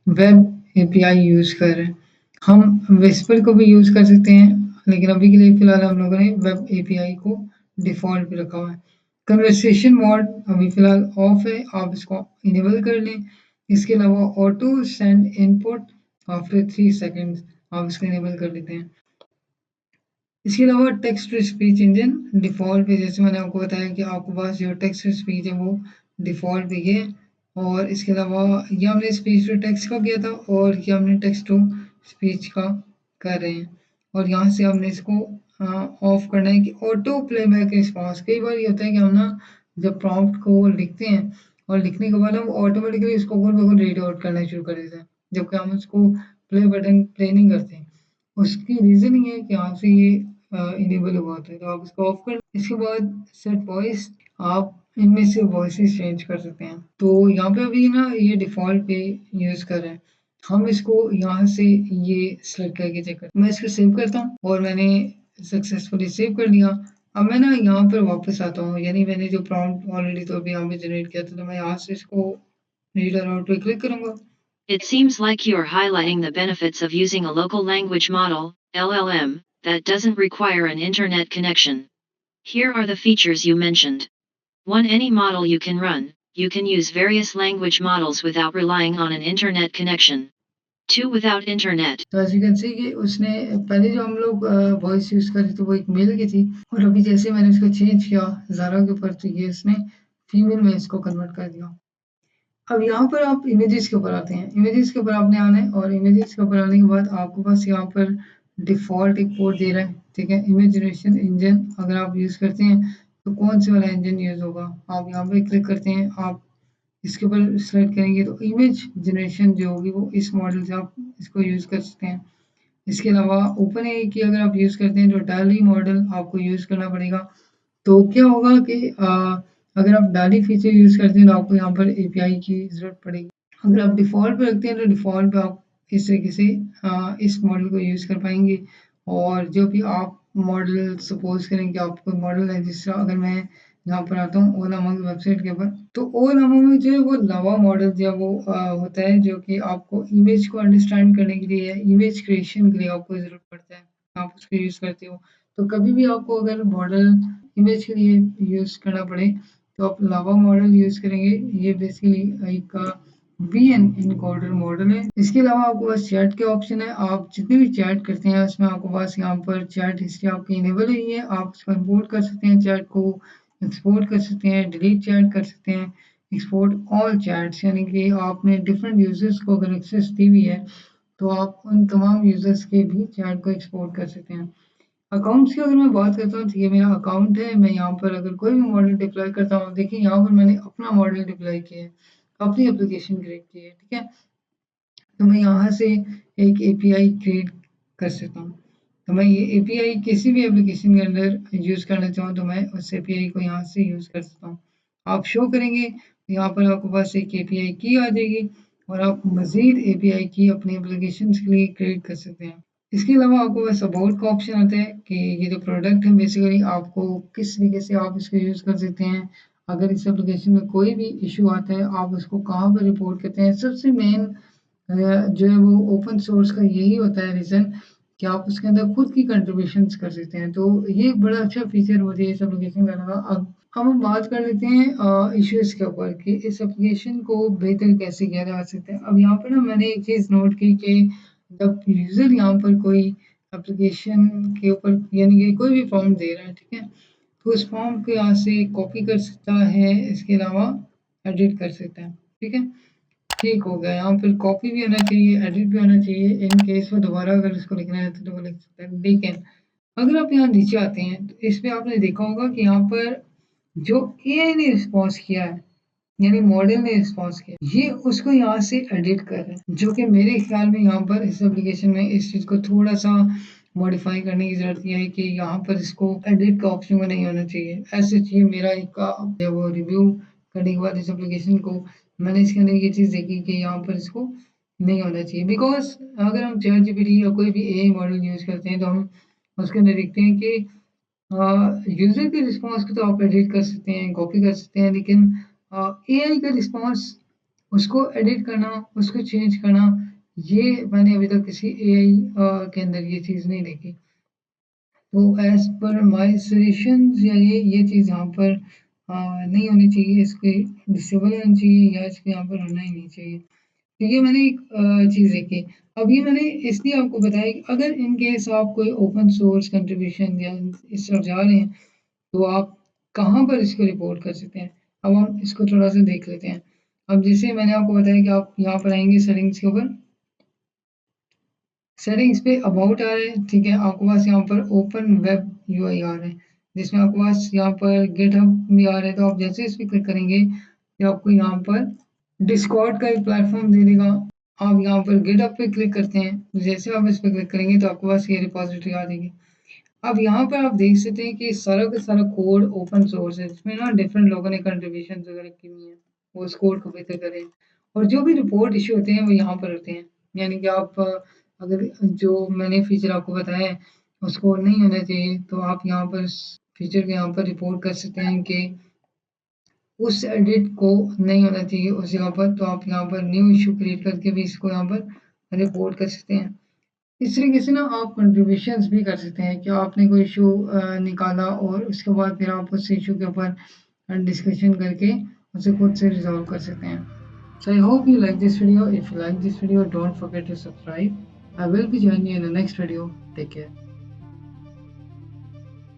वेब एपीआई यूज़ कर रहे हैं। हम विस्पर को भी यूज़ कर सकते हैं, लेकिन अभी के लिए फ़िलहाल हम लोगों ने वेब एपीआई को डिफ़ॉल्ट पे रखा हुआ है। कन्वर्सेशन मोड अभी फ़िलहाल ऑफ है, आप इसको इनेबल कर लें। इसके अलावा auto send input after 3 seconds आप इसको इनेबल कर लेते हैं। इसके अलावा text to speech engine default पे, जैसे मैंने आपको बताया कि आपके पास जो टेक्स्ट टू स्पीच है वो डिफ़ॉल्ट पे ये है। और इसके अलावा ये हमने स्पीच टू टेक्स्ट का किया था और ये हमने टेक्स्ट टू स्पीच का कर रहे हैं। और यहाँ से हमने इसको ऑफ करना है कि ऑटो प्लेबैक रिस्पॉन्स। कई बार ये होता है कि हम ना जब प्रॉम्प्ट को लिखते हैं और लिखने के बाद हम ऑटोमेटिकली उसको गोल बगोल रीड आउट करना शुरू कर देते हैं, जबकि हम उसको प्ले बटन प्ले नहीं करते हैं। उसकी रीज़न ये है कि यहाँ से ये इनेबल हुआ होता है, तो आप इसको ऑफ कर। इसके बाद सेट वॉइस, आप इनमें से वॉइसेस चेंज कर सकते हैं। तो यहाँ पे अभी ना ये डिफ़ॉल्ट पे यूज़ कर रहे हैं, हम इसको यहाँ से ये सेलेक्ट करके चेक करते हैं। मैं इसको सेव करता हूँ और मैंने सक्सेसफुली सेव कर लिया। अब मैं ना यहाँ पर वापस आता हूँ, यानी मैंने जो प्रॉम्प्ट ऑलरेडी तो अभी यहाँ पे जनरेट किया था, तो मैं यहाँ से इसको रीडर आउट पे क्लिक करूँगा। It seems like you're highlighting the benefits of using a local language model, LLM, that doesn't require an internet connection. Here are the features you mentioned. 1. Any model you can run, you can use various language models without relying on an internet connection. 2. Without internet. तो as you can see कि उसने पहले जो हम लोग voice use कर रहे थे वो एक मेल की थी, और अभी जैसे मैंने इसको चेंज किया ज़ारा के ऊपर, तो ये इसने फीमेल में इसको कन्वर्ट कर दिया। अब यहाँ पर आप इमेजेस के ऊपर आते हैं। इमेजेस के ऊपर आपने आना है, और इमेजेस के ऊपर आने के बाद आपके पास यहाँ पर डिफ़ॉल्ट एक पोर्ट दे रहा है, ठीक है। इमेज जनरेशन इंजन अगर आप यूज़ करते हैं तो कौन से वाला इंजन यूज़ होगा, आप यहाँ पे क्लिक करते हैं, आप इसके ऊपर सेलेक्ट करेंगे तो इमेज जनरेशन जो होगी वो इस मॉडल से आप इसको यूज़ कर सकते हैं। इसके अलावा ओपन एआई की अगर आप यूज़ करते हैं तो डाली मॉडल आपको यूज़ करना पड़ेगा। तो क्या होगा कि अगर आप डाली फीचर यूज़ करते हैं तो आपको यहाँ पर एपीआई की ज़रूरत पड़ेगी। अगर आप डिफ़ॉल्ट पे रखते हैं तो डिफ़ॉल्ट पे आप इस तरीके से इस मॉडल को यूज़ कर पाएंगे। और जो भी आप मॉडल सपोज़ करें कि आप कोई मॉडल है, जिस तरह अगर मैं यहाँ पर आता हूँ ओला की वेबसाइट के ऊपर, तो ओला में जो है वो लावा मॉडल जो है वो होता है, जो कि आपको इमेज को अंडरस्टैंड करने के लिए, इमेज क्रिएशन के लिए आपको ज़रूरत पड़ता है, आप उसको यूज़ करते हो। तो कभी भी आपको अगर मॉडल इमेज के लिए यूज़ करना पड़े तो आप लावा मॉडल यूज़ करेंगे। ये बेसिकली एक वीएन इनकोडर मॉडल है। इसके अलावा आपके पास चैट के ऑप्शन है, आप जितने भी चैट करते हैं उसमें आपके पास यहाँ पर चैट हिस्ट्री आपकी इनेबल हुई है, आप उसको इम्पोर्ट कर सकते हैं, चैट को एक्सपोर्ट कर सकते हैं, डिलीट चैट कर सकते हैं, एक्सपोर्ट ऑल चैट्स, यानी कि आपने डिफरेंट यूजर्स को अगर एक्सेस दी हुई है तो आप उन तमाम यूजर्स के भी चैट को एक्सपोर्ट कर सकते हैं। अकाउंट्स की अगर मैं बात करता हूँ तो ये मेरा अकाउंट है। मैं यहाँ पर अगर कोई भी मॉडल डिप्लॉय करता हूँ, देखिए यहाँ पर मैंने अपना मॉडल डिप्लॉय किया है, अपनी एप्लीकेशन क्रिएट की है, ठीक है। तो मैं यहाँ से एक एपीआई क्रिएट कर सकता हूँ। तो मैं ये एपीआई किसी भी एप्लीकेशन के अंदर यूज़ करना चाहूँ तो मैं उस एपीआई को यहाँ से यूज़ कर सकता हूँ। आप शो करेंगे तो यहाँ पर आपके पास एक एपीआई की आ जाएगी, और आप मज़ीद एपीआई की अपनी एप्लीकेशंस के लिए क्रिएट कर सकते हैं। इसके अलावा आपको बस अबाउट का ऑप्शन आता है कि ये जो प्रोडक्ट है बेसिकली आपको किस तरीके से आप इसको यूज़ कर सकते हैं। अगर इस एप्लीकेशन में कोई भी इशू आता है आप उसको कहाँ पर रिपोर्ट करते हैं। सबसे मेन जो है वो ओपन सोर्स का यही होता है रीज़न कि आप उसके अंदर खुद की कंट्रीब्यूशंस कर सकते हैं। तो ये एक बड़ा अच्छा फीचर मुझे इस एप्लीकेशन का लगा। अब हम बात कर लेते हैं इश्यूज़ के ऊपर कि इस एप्लीकेशन को बेहतर कैसे किया जा सकता है। अब यहाँ पर ना मैंने एक चीज़ नोट की कि जब यूज़र यहाँ पर कोई एप्लीकेशन के ऊपर यानी कि कोई भी फॉर्म दे रहा है, ठीक है, तो उस फॉर्म को यहाँ से कॉपी कर सकता है, इसके अलावा एडिट कर सकता है, ठीक है। ठीक हो गया, यहाँ पर कॉपी भी होना चाहिए, एडिट भी होना चाहिए, इन केस में दोबारा अगर इसको लिखना है तो वो लिख सकते हैं। लेकिन अगर आप यहाँ नीचे आते हैं तो इसमें आपने देखा होगा कि यहाँ पर जो एआई ने रिस्पॉन्स किया है, यानी मॉडल ने रिस्पॉन्स किया, ये उसको यहाँ से एडिट कर रहे हैं, जो कि मेरे ख्याल में यहाँ पर इस एप्लीकेशन में इस चीज़ को थोड़ा सा मॉडिफाई करने की ज़रूरत ये है कि यहाँ पर इसको एडिट का ऑप्शन में नहीं होना चाहिए। ऐसे चाहिए मेरा एक वो रिव्यू करने के बाद इस एप्लीकेशन को मैंने इसके अंदर ये चीज़ देखी कि यहाँ पर इसको नहीं होना चाहिए, बिकॉज अगर हम चैट जीपीटी या कोई भी एआई मॉडल यूज़ करते हैं तो हम उसके अंदर देखते हैं कि यूज़र के रिस्पॉन्स को तो आप एडिट कर सकते हैं, कॉपी कर सकते हैं, लेकिन एआई का रिस्पॉन्स उसको एडिट करना, उसको चेंज करना, ये मैंने अभी तक किसी एआई के अंदर ये चीज़ नहीं देखी। तो एज़ पर माय सजेशंस या ये चीज़ यहाँ पर नहीं होनी चाहिए, इसके डिसेबल होनी चाहिए या इसको यहाँ पर होना ही नहीं चाहिए। तो ये मैंने एक चीज़ देखी। अब ये मैंने इसलिए आपको बताया कि अगर इन केस आप कोई ओपन सोर्स कंट्रीब्यूशन या इस तरफ जा रहे हैं तो आप कहाँ पर इसको रिपोर्ट कर सकते हैं। अब हम इसको थोड़ा-सा देख लेते हैं। अब जैसे मैंने आपको बताया कि आप यहाँ पर आएँगे सेटिंग्स के ऊपर, सेटिंग्स पे अबाउट आ रहा है, ठीक है, आपके पास यहाँ पर ओपन वेब यूआई आ रहा है, जिसमें आपके पास यहाँ पर गिटहब भी आ रहा है। तो आप जैसे इस पे क्लिक करेंगे तो आपको यहाँ पर डिस्कॉर्ड का एक प्लेटफॉर्म दे देगा। आप यहाँ पर गिटहब पे क्लिक करते हैं, जैसे आप इस पे क्लिक करेंगे तो आपके पास ये रिपॉजिटरी आ जाएगी। अब यहाँ पर आप देख सकते हैं कि सारा का सारा कोड ओपन सोर्स है, जिसमें ना डिफरेंट लोगों ने कंट्रीब्यूशन वगैरह की हुई है, वो उस कोड को बेहतर करें। और जो भी रिपोर्ट इशू होते हैं वो यहाँ पर होते हैं, यानी कि आप अगर जो मैंने फीचर आपको बताया है उसको नहीं होना चाहिए तो आप यहाँ पर फीचर को यहाँ पर रिपोर्ट कर सकते हैं कि उस एडिट को नहीं होना चाहिए उस जगह पर। तो आप यहाँ पर न्यू इशू क्रिएट करके भी इसको यहाँ पर रिपोर्ट कर सकते हैं। इस तरीके से ना आप कंट्रीब्यूशंस भी कर सकते हैं कि आपने कोई इशू निकाला और उसके बाद फिर आप उस इशू के ऊपर डिस्कशन करके उसे खुद से रिजॉल्व कर सकते हैं। So I hope you like this video. If you like this video, don't forget to subscribe. I will be joining you in the next video. Take care.